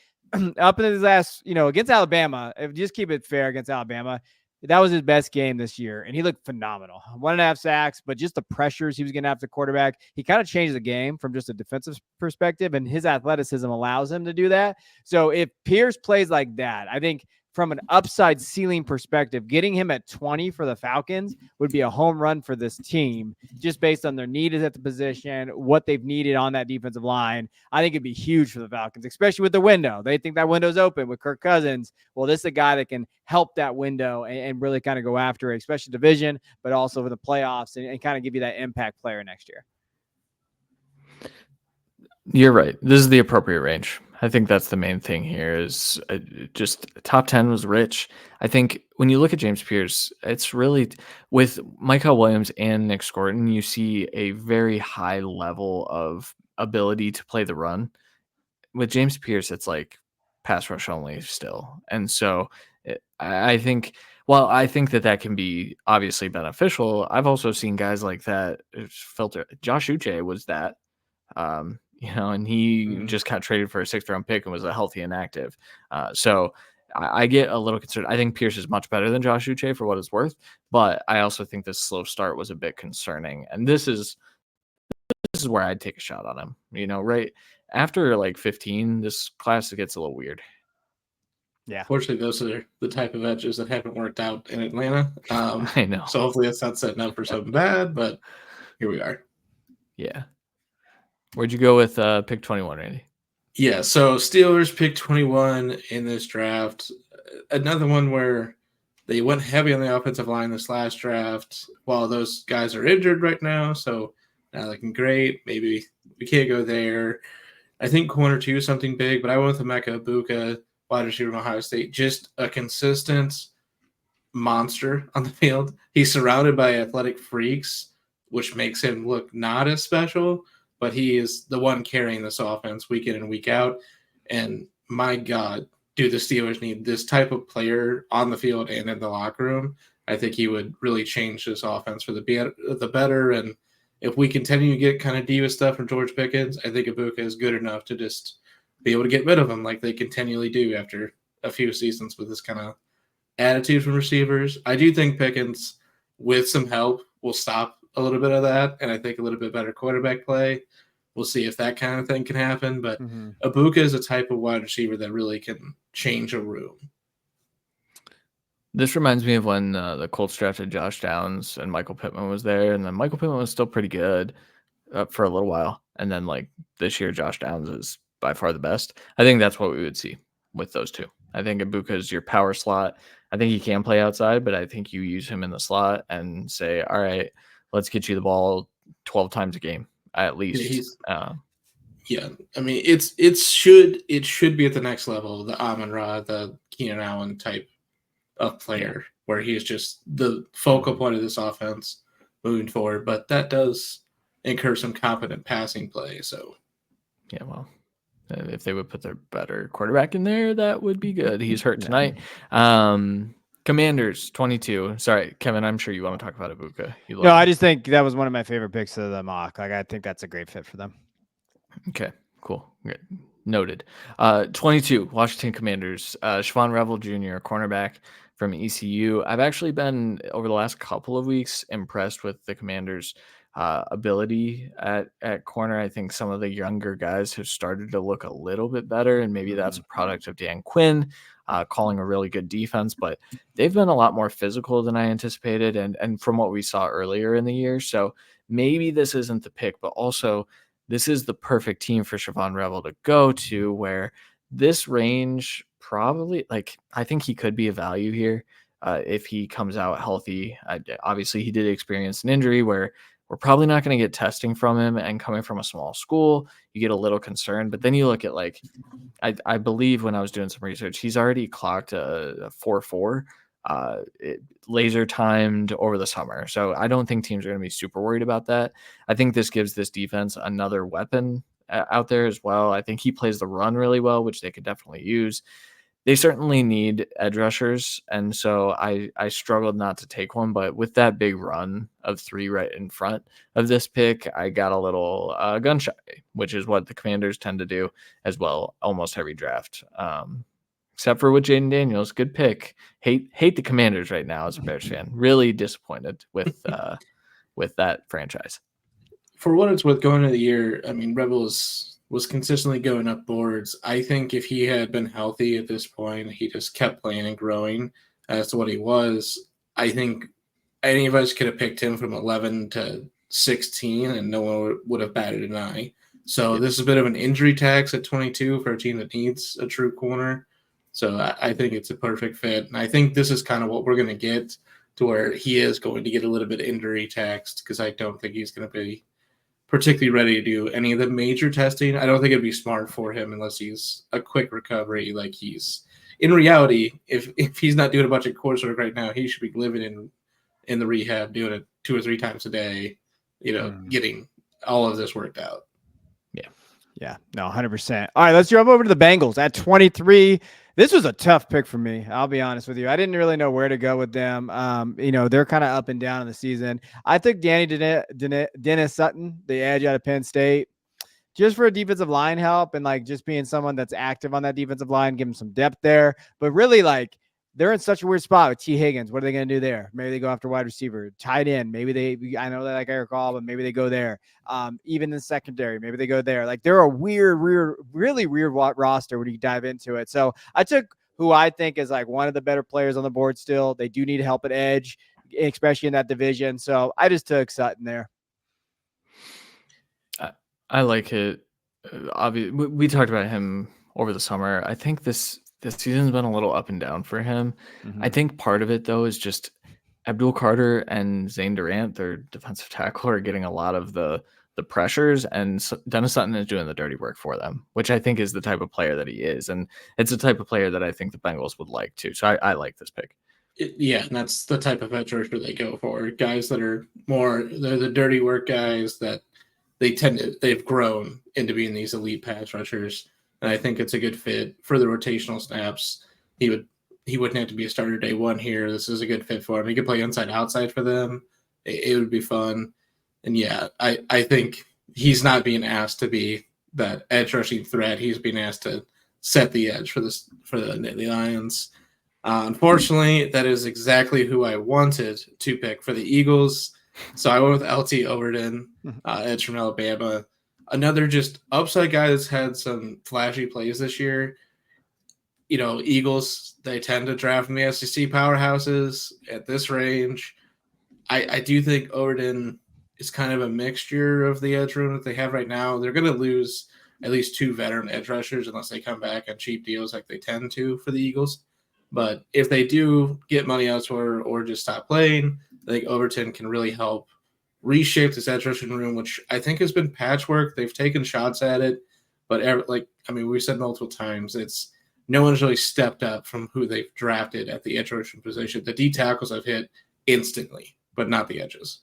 up in his last, against Alabama, if just keep it fair against Alabama, that was his best game this year. And he looked phenomenal. 1.5 sacks, but just the pressures he was getting after quarterback, he kind of changed the game from just a defensive perspective, and his athleticism allows him to do that. So if Pierce plays like that, I think from an upside ceiling perspective, getting him at 20 for the Falcons would be a home run for this team, just based on their need at the position, what they've needed on that defensive line. I think it'd be huge for the Falcons, especially with the window. They think that window's open with Kirk Cousins. Well, this is a guy that can help that window and really kind of go after it, especially division, but also for the playoffs and kind of give you that impact player next year. You're right. This is the appropriate range. I think that's the main thing here is just top 10 was rich. I think when you look at James Pierce, it's really with Michael Williams and Nick Scorton, you see a very high level of ability to play the run. With James Pierce, it's like pass rush only still. And so I think, well, I think that can be obviously beneficial. I've also seen guys like that filter. Josh Uche was that. And he just got traded for a 6th round pick and was a healthy and active. So I get a little concerned. I think Pierce is much better than Josh Uche for what it's worth, but I also think this slow start was a bit concerning. And this is where I'd take a shot on him. Right after like 15, this class gets a little weird. Yeah. Fortunately, those are the type of edges that haven't worked out in Atlanta. I know. So hopefully that's not setting up for something bad, but here we are. Yeah. Where'd you go with pick 21, Randy? Yeah, so Steelers pick 21 in this draft. Another one where they went heavy on the offensive line this last draft while those guys are injured right now. So not looking great. Maybe we can't go there. I think corner 2 is something big, but I went with Emeka Egbuka, wide receiver from Ohio State. Just a consistent monster on the field. He's surrounded by athletic freaks, which makes him look not as special, but he is the one carrying this offense week in and week out. And my God, do the Steelers need this type of player on the field and in the locker room? I think he would really change this offense for the better. And if we continue to get kind of diva stuff from George Pickens, I think Egbuka is good enough to just be able to get rid of him like they continually do after a few seasons with this kind of attitude from receivers. I do think Pickens, with some help, will stop a little bit of that, and I think a little bit better quarterback play. We'll see if that kind of thing can happen, but Egbuka is a type of wide receiver that really can change a room. This reminds me of when the Colts drafted Josh Downs and Michael Pittman was there, and then Michael Pittman was still pretty good for a little while, and then like this year, Josh Downs is by far the best. I think that's what we would see with those two. I think Egbuka is your power slot. I think he can play outside, but I think you use him in the slot and say, all right, let's get you the ball 12 times a game. At least, yeah. I mean, it should be at the next level, the Amon-Ra, the Keenan Allen type of player, where he's just the focal point of this offense moving forward. But that does incur some competent passing play. So, yeah, well, if they would put their better quarterback in there, that would be good. He's hurt tonight. Commanders 22. Sorry, Kevin, I'm sure you want to talk about Egbuka. No, I just think that was one of my favorite picks of the mock. Like, I think that's a great fit for them. Okay, cool. Good. Noted. 22, Washington Commanders. Siobhan Revel Jr., cornerback from ECU. I've actually been, over the last couple of weeks, impressed with the Commanders' ability at corner. I think some of the younger guys have started to look a little bit better, and maybe that's a product of Dan Quinn calling a really good defense, but they've been a lot more physical than I anticipated and from what we saw earlier in the year. So maybe this isn't the pick, but also this is the perfect team for Siobhan Revel to go to, where this range probably, like, I think he could be a value here if he comes out healthy. Obviously, he did experience an injury where we're probably not going to get testing from him. And coming from a small school, you get a little concerned. But then you look at like, I believe when I was doing some research, he's already clocked a 4.4 laser timed over the summer. So I don't think teams are going to be super worried about that. I think this gives this defense another weapon out there as well. I think he plays the run really well, which they could definitely use. They certainly need edge rushers, and so I struggled not to take one, but with that big run of 3 right in front of this pick, I got a little gun shy, which is what the Commanders tend to do as well, almost every draft. Except for with Jaden Daniels, good pick. Hate the Commanders right now as a Bears fan. Really disappointed with that franchise. For what it's worth, going into the year, I mean, Rebels was consistently going up boards. I think if he had been healthy at this point, he just kept playing and growing as to what he was. I think any of us could have picked him from 11 to 16, and no one would have batted an eye. So this is a bit of an injury tax at 22 for a team that needs a true corner. So I think it's a perfect fit. And I think this is kind of what we're going to get, to where he is going to get a little bit injury taxed, because I don't think he's going to be particularly ready to do any of the major testing. I don't think it'd be smart for him unless he's a quick recovery. Like, he's in reality, if he's not doing a bunch of coursework right now, he should be living in the rehab, doing it 2 or 3 times a day, getting all of this worked out. Yeah, no, 100%. All right, let's jump over to the Bengals at 23. This was a tough pick for me. I'll be honest with you. I didn't really know where to go with them. They're kind of up and down in the season. I took Dennis Sutton, the edge out of Penn State, just for a defensive line help and like just being someone that's active on that defensive line, give them some depth there. But really, like, they're in such a weird spot with T. Higgins. What are they going to do there? Maybe they go after wide receiver, tight end. Maybe I know they like Eric Hall, but maybe they go there. Even in the secondary, maybe they go there. Like, they're a really weird roster when you dive into it. So I took who I think is like one of the better players on the board still. They do need help at edge, especially in that division. So I just took Sutton there. I like it. Obviously, we talked about him over the summer. I think this season's been a little up and down for him. I think part of it, though, is just Abdul Carter and Zane Durant, their defensive tackle, are getting a lot of the pressures, and Dennis Sutton is doing the dirty work for them, which I think is the type of player that he is. And it's the type of player that I think the Bengals would like too. So I like this pick. And that's the type of edge rusher they go for. Guys that are they're the dirty work guys that they've grown into being these elite pass rushers. And I think it's a good fit for the rotational snaps. He wouldn't have to be a starter day one here. This is a good fit for him. He could play inside outside for them. It would be fun. And yeah, I think he's not being asked to be that edge rushing threat. He's being asked to set the edge for the Lions. Unfortunately, that is exactly who I wanted to pick for the Eagles. So I went with LT Overton, edge from Alabama. Another just upside guy that's had some flashy plays this year. Eagles, they tend to draft in the SEC powerhouses at this range. I do think Overton is kind of a mixture of the edge room that they have right now. They're going to lose at least 2 veteran edge rushers unless they come back on cheap deals like they tend to for the Eagles. But if they do get money elsewhere or just stop playing, I think Overton can really help reshape this edge rushing room, which I think has been patchwork. They've taken shots at it, but we've said multiple times, it's no one's really stepped up from who they've drafted at the edge rushing position. The D tackles have hit instantly, but not the edges.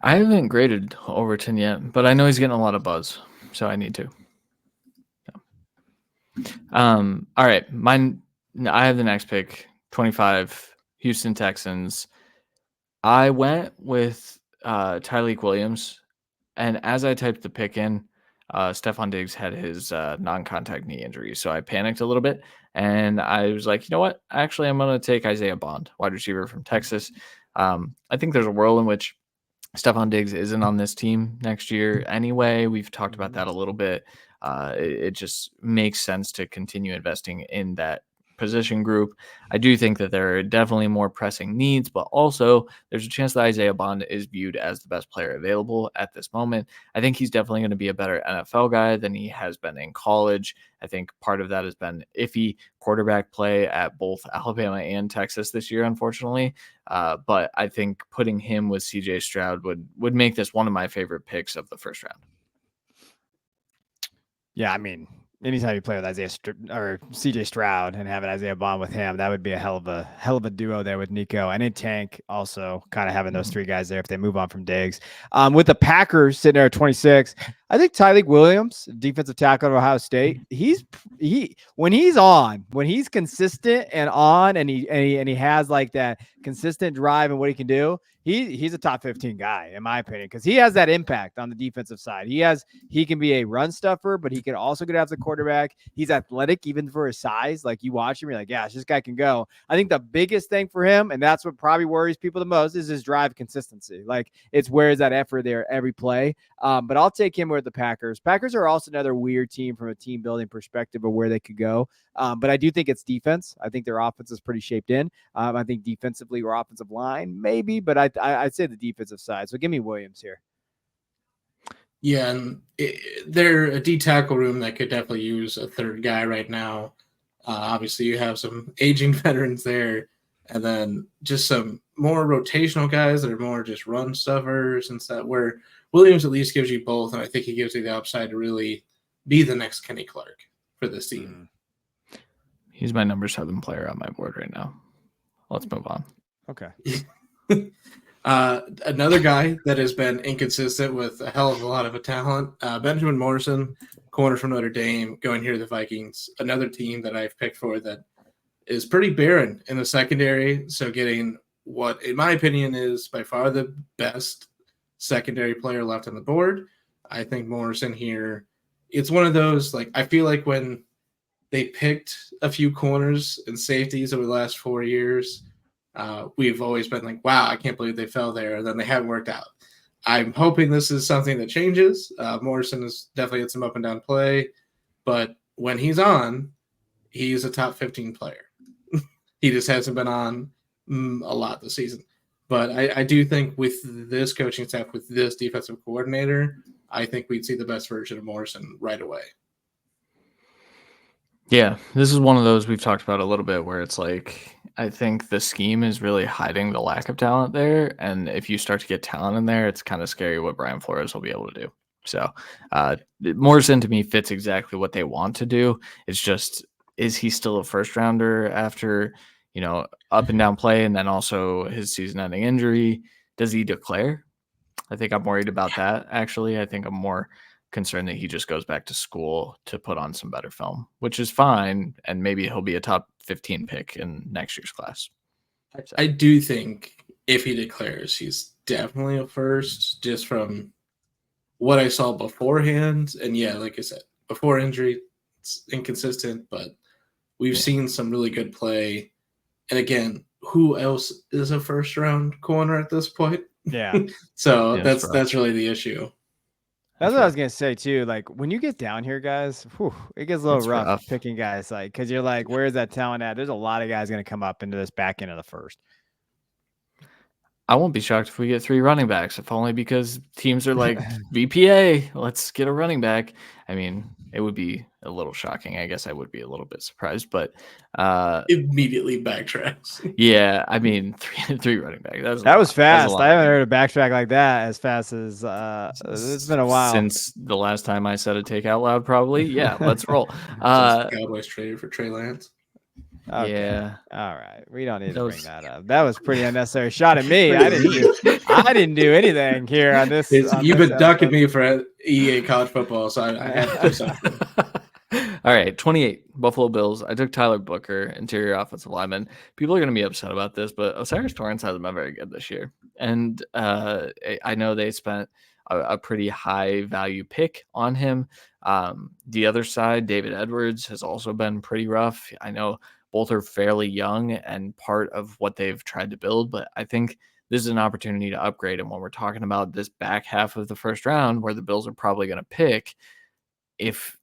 I haven't graded Overton yet, but I know he's getting a lot of buzz, so I need to. All right, I have the next pick, 25, Houston Texans. I went with Tyreek Williams, and as I typed the pick in, Stephon Diggs had his non-contact knee injury, so I panicked a little bit, and I was like, you know what? Actually, I'm going to take Isaiah Bond, wide receiver from Texas. I think there's a world in which Stephon Diggs isn't on this team next year anyway. We've talked about that a little bit. It just makes sense to continue investing in that position group. I do think that there are definitely more pressing needs, but also there's a chance that Isaiah Bond is viewed as the best player available at this moment. I think he's definitely going to be a better NFL guy than he has been in college. I think part of that has been iffy quarterback play at both Alabama and Texas this year, unfortunately. But I think putting him with CJ Stroud would make this one of my favorite picks of the first round. Yeah, I mean, anytime you play with or CJ Stroud and having Isaiah Bond with him, that would be a hell of a duo there with Nico. And in Tank also kind of having those three guys there if they move on from Diggs. With the Packers sitting there at 26, I think Tyreek Williams, defensive tackle of Ohio State, when he's consistent and on, and he has like that consistent drive and what he can do, he's a top 15 guy in my opinion, because he has that impact on the defensive side. He can be a run stuffer, but he can also get after the quarterback. He's athletic even for his size. Like you watch him, you're like, gosh, this guy can go. I think the biggest thing for him, and that's what probably worries people the most, is his drive consistency. Like it's where is that effort there every play. But I'll take him with the Packers. Packers are also another weird team from a team building perspective of where they could go. But I do think it's defense. I think their offense is pretty shaped in. I think defensively or offensive line, maybe, but I'd say the defensive side. So give me Williams here. Yeah, and they're a D tackle room that could definitely use a third guy right now. Obviously, you have some aging veterans there, and then just some more rotational guys that are more just run stuffers and stuff, where Williams at least gives you both, and I think he gives you the upside to really be the next Kenny Clark for this team. He's my number 7 player on my board right now. Let's move on. Okay. Another guy that has been inconsistent with a hell of a lot of talent, Benjamin Morrison, corner from Notre Dame, going here to the Vikings. Another team that I've picked for that is pretty barren in the secondary. So getting what, in my opinion, is by far the best secondary player left on the board. I think Morrison here, it's one of those, like, I feel like when they picked a few corners and safeties over the last 4 years, we've always been like, wow, I can't believe they fell there. And then they haven't worked out. I'm hoping this is something that changes. Morrison has definitely had some up and down play, but when he's on, he's a top 15 player. He just hasn't been on a lot this season. But I do think with this coaching staff, with this defensive coordinator, I think we'd see the best version of Morrison right away. Yeah, this is one of those we've talked about a little bit where it's like, I think the scheme is really hiding the lack of talent there. And if you start to get talent in there, it's kind of scary what Brian Flores will be able to do. So Morrison to me fits exactly what they want to do. It's just, is he still a first rounder after, up and down play and then also his season ending injury? Does he declare? I think I'm worried about that. Actually, I think I'm more concerned that he just goes back to school to put on some better film, which is fine. And maybe he'll be a top 15 pick in next year's class. So. I do think if he declares, he's definitely a first just from what I saw beforehand. And yeah, like I said, before injury, it's inconsistent, but we've seen some really good play. And again, who else is a first round corner at this point? Yeah. So that's really the issue. That's what I was gonna say too. Like when you get down here, guys, it gets a little rough picking guys. Like, because you're like, where's that talent at? There's a lot of guys gonna come up into this back end of the first. I won't be shocked if we get 3 running backs, if only because teams are like VPA. Let's get a running back. I mean, it would be a little shocking. I guess I would be a little bit surprised, but immediately backtracks. Yeah, I mean, three running backs. That was fast. I haven't heard a backtrack like that as fast as it's been a while since the last time I said a take out loud. Probably, yeah. Let's roll. Cowboys traded for Trey Lance. Okay. Yeah. All right. We don't need to bring that up. That was pretty unnecessary shot at me. I didn't do anything here on this. You've been ducking me for EA college football, so I had to do something. All right, 28, Buffalo Bills. I took Tyler Booker, interior offensive lineman. People are going to be upset about this, but Osiris Torrance hasn't been very good this year. And I know they spent a pretty high value pick on him. The other side, David Edwards, has also been pretty rough. I know both are fairly young and part of what they've tried to build, but I think this is an opportunity to upgrade. And when we're talking about this back half of the first round where the Bills are probably going to pick, if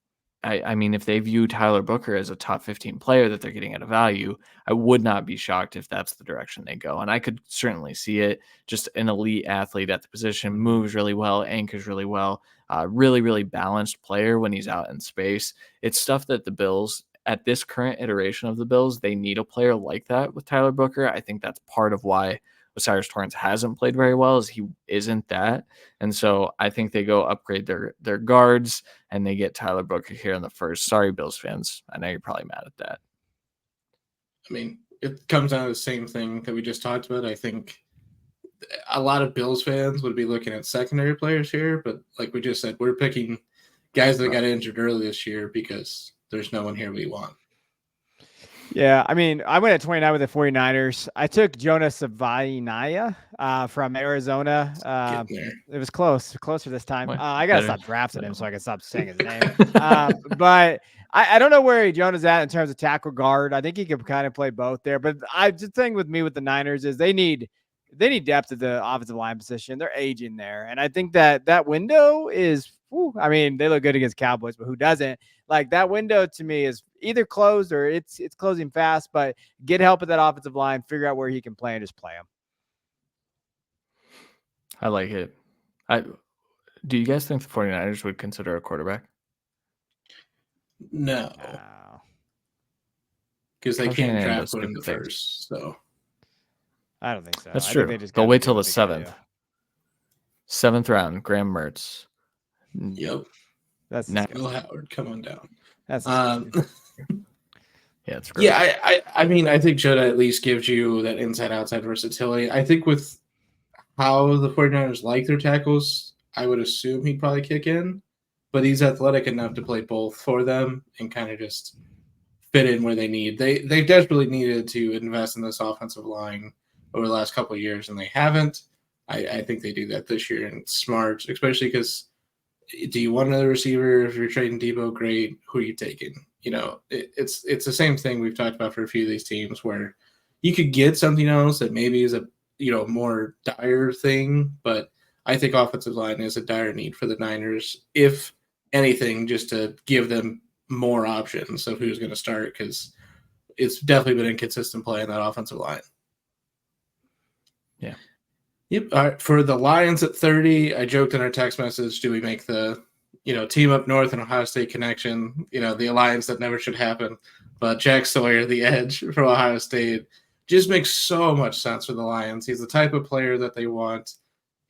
I mean, if they view Tyler Booker as a top 15 player that they're getting at a value, I would not be shocked if that's the direction they go. And I could certainly see it. Just an elite athlete at the position, moves really well, anchors really well, really, really balanced player when he's out in space. It's stuff that the Bills, at this current iteration of the Bills, they need a player like that with Tyler Booker. I think that's part of why Osiris Torrance hasn't played very well, is he isn't that. And so I think they go upgrade their guards and they get Tyler Booker here in the first. Sorry, Bills fans. I know you're probably mad at that. I mean, it comes down to the same thing that we just talked about. I think a lot of Bills fans would be looking at secondary players here, but like we just said, we're picking guys that got injured early this year because there's no one here we want. Yeah, I mean, I went at 29 with the 49ers. I took Jonas Savaiinaia from Arizona. It was closer this time. I got to stop drafting him so I can stop saying his name. But I don't know where Jonah's at in terms of tackle guard. I think he could kind of play both there. But the thing with me with the Niners is they need depth at the offensive line position. They're aging there. And I think that window is, I mean, they look good against Cowboys, but who doesn't? Like, that window to me is either closed or it's closing fast, but get help at that offensive line, figure out where he can play and just play him. I like it. Do you guys think the 49ers would consider a quarterback? No. Because they can't draft one in the first, so. I don't think so. That's true. They'll wait till the 7th. 7th round, Graham Mertz. Yep. That's Will Howard. Come on down. That's yeah, it's great. Yeah, I mean, I think Judd at least gives you that inside-outside versatility. I think with how the 49ers like their tackles, I would assume he'd probably kick in, but he's athletic enough to play both for them and kind of just fit in where they need. They desperately needed to invest in this offensive line over the last couple of years, and they haven't. I think they do that this year, and it's smart, especially because do you want another receiver? If you're trading Debo, great. Who are you taking? You know, it's the same thing we've talked about for a few of these teams where you could get something else that maybe is a more dire thing, but I think offensive line is a dire need for the Niners, if anything, just to give them more options of who's going to start, because it's definitely been inconsistent play in that offensive line. Yeah. Yep. All right. For the Lions at 30, I joked in our text message, do we make the, team up north and Ohio State connection, the alliance that never should happen. But Jack Sawyer, the edge from Ohio State, just makes so much sense for the Lions. He's the type of player that they want.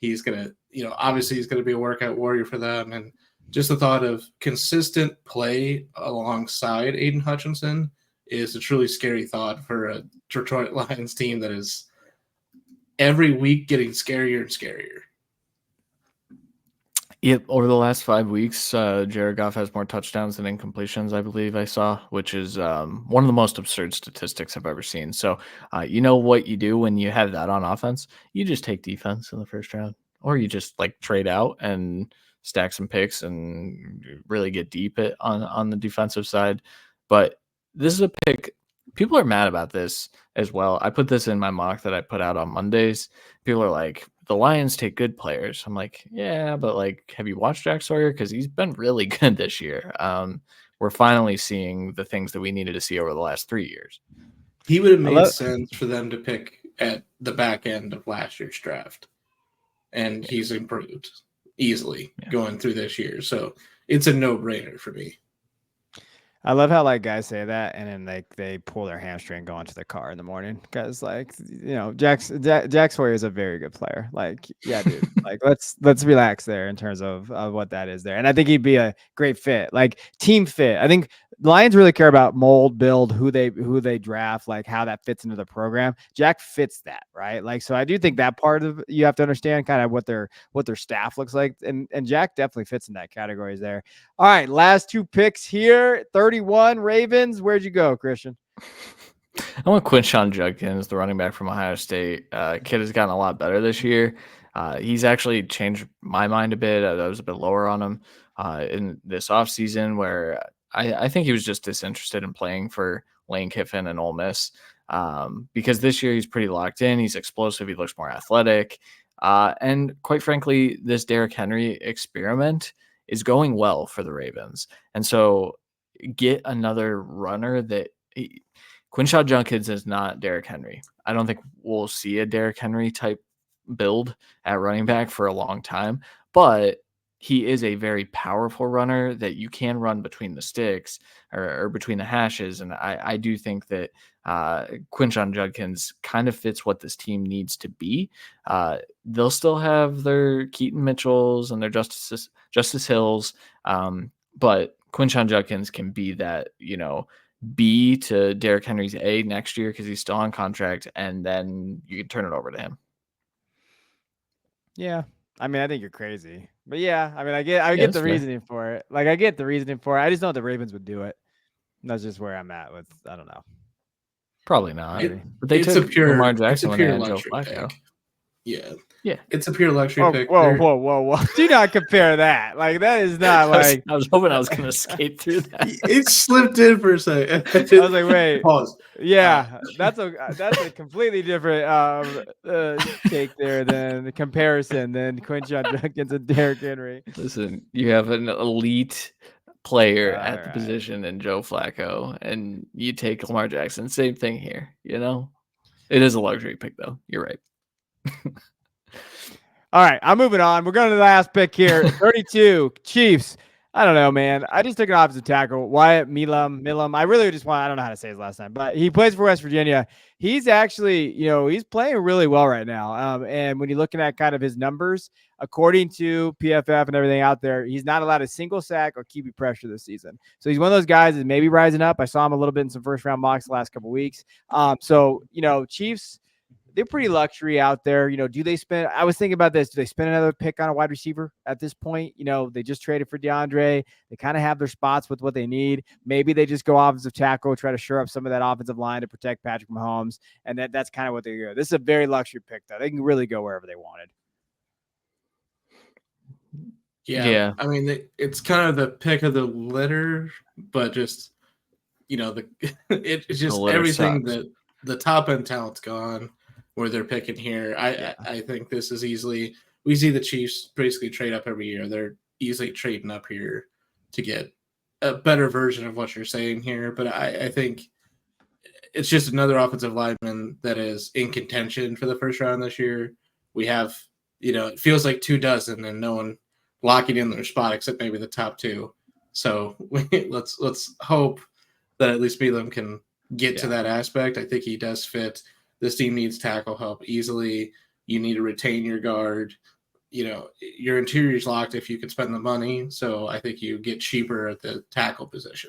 He's going to, obviously he's going to be a workout warrior for them. And just the thought of consistent play alongside Aiden Hutchinson is a truly scary thought for a Detroit Lions team that is every week getting scarier and scarier. Yep, over the last 5 weeks, Jared Goff has more touchdowns than incompletions, I believe I saw, which is one of the most absurd statistics I've ever seen. So you know what you do when you have that on offense? You just take defense in the first round, or you just trade out and stack some picks and really get deep on the defensive side. But this is a pick. People are mad about this as well. I put this in my mock that I put out on Mondays. People are like, the Lions take good players. I'm like, yeah, but have you watched Jack Sawyer? Because he's been really good this year. We're finally seeing the things that we needed to see over the last 3 years. He would have made sense for them to pick at the back end of last year's draft. And he's improved easily going through this year. So it's a no-brainer for me. I love how guys say that and then they pull their hamstring going to the car in the morning because Jack Sawyer is a very good player. Yeah, dude. Let's relax there in terms of what that is there. And I think he'd be a great fit, team fit. I think the Lions really care about mold, build, who they draft, how that fits into the program. Jack fits that, right? So I do think that part of you have to understand kind of what their staff looks like, and Jack definitely fits in that category there. All right, last two picks here. 31 Ravens. Where'd you go, Christian? I went Quinshon Judkins, the running back from Ohio State. Kid has gotten a lot better this year. He's actually changed my mind a bit. I was a bit lower on him in this offseason, where I think he was just disinterested in playing for Lane Kiffin and Ole Miss, because this year he's pretty locked in. He's explosive. He looks more athletic. And quite frankly, this Derrick Henry experiment is going well for the Ravens. And so get another runner that Quinshaw Junkins is not Derrick Henry. I don't think we'll see a Derrick Henry type build at running back for a long time, but he is a very powerful runner that you can run between the sticks or between the hashes. And I do think that Quinshaw Judkins kind of fits what this team needs to be. They'll still have their Keaton Mitchells and their Justice Hills, but Quinshaw Judkins can be that, B to Derrick Henry's A next year because he's still on contract, and then you can turn it over to him. Yeah. I mean, I think you're crazy. But yeah, I mean, I get the reasoning for it. Like, I get the reasoning for it. I just know the Ravens would do it. That's just where I'm at with, I don't know. Probably not. But they took Lamar Jackson when they had Joe Flacco. Yeah. It's a pure luxury pick. Whoa. Do not compare that. Like, that is not like. I was hoping I was going to skate through that. It slipped in for a second. I was like, wait. Pause. Yeah, that's a completely different take there than the comparison than Quinshaw Judkins and Derrick Henry. Listen, you have an elite player at the position in Joe Flacco, and you take Lamar Jackson. Same thing here. It is a luxury pick, though. You're right. All right, I'm moving on. We're going to the last pick here. 32 Chiefs. I don't know, man. I just took an offensive tackle. Wyatt Milum. I really just I don't know how to say his last name, but he plays for West Virginia. He's actually, he's playing really well right now. And when you're looking at kind of his numbers, according to PFF and everything out there, he's not allowed a single sack or QB pressure this season. So he's one of those guys that maybe rising up. I saw him a little bit in some first round mocks the last couple of weeks. So, Chiefs, they're pretty luxury out there. Do they spend? I was thinking about this. Do they spend another pick on a wide receiver at this point? They just traded for DeAndre. They kind of have their spots with what they need. Maybe they just go offensive tackle, try to shore up some of that offensive line to protect Patrick Mahomes. And that's kind of what they do. This is a very luxury pick, though. They can really go wherever they wanted. Yeah. I mean, it's kind of the pick of the litter, but just, it's just everything that the top end talent's gone. Where they're picking here. I think this is easily, we see the Chiefs basically trade up every year. They're easily trading up here to get a better version of what you're saying here. But I think it's just another offensive lineman that is in contention for the first round this year. We have, it feels like 24 and no one locking in their spot except maybe the top two. So let's hope that at least Milam can get to that aspect. I think he does fit. This team needs tackle help easily. You need to retain your guard. Your interior's locked if you can spend the money. So I think you get cheaper at the tackle position.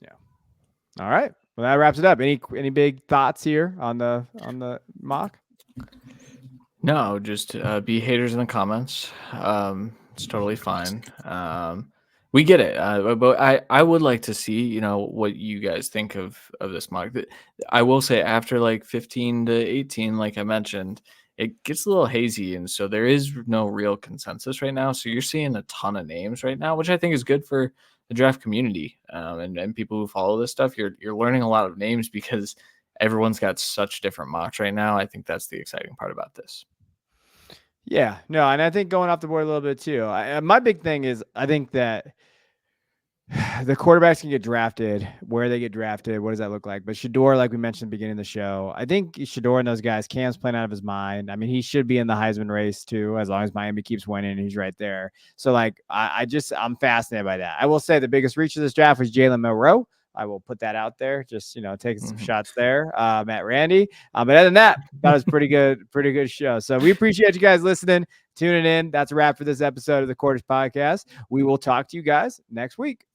Yeah. All right. Well, that wraps it up. Any big thoughts here on the mock? No, just be haters in the comments. It's totally fine. We get it, but I would like to see, what you guys think of this mock. I will say after like 15 to 18, like I mentioned, it gets a little hazy, and so there is no real consensus right now. So you're seeing a ton of names right now, which I think is good for the draft community and people who follow this stuff. You're learning a lot of names because everyone's got such different mocks right now. I think that's the exciting part about this. Yeah, no, and I think going off the board a little bit too. My big thing is I think that the quarterbacks can get drafted. Where they get drafted, what does that look like? But Shedeur, like we mentioned at the beginning of the show, I think Shedeur and those guys, Cam's playing out of his mind. I mean, he should be in the Heisman race too, as long as Miami keeps winning and he's right there. So like, I'm fascinated by that. I will say the biggest reach of this draft was Jalen Milroe. I will put that out there. Just, taking some shots there, Matt Randy. But other than that, that was pretty good show. So we appreciate you guys listening, tuning in. That's a wrap for this episode of the Quarters Podcast. We will talk to you guys next week.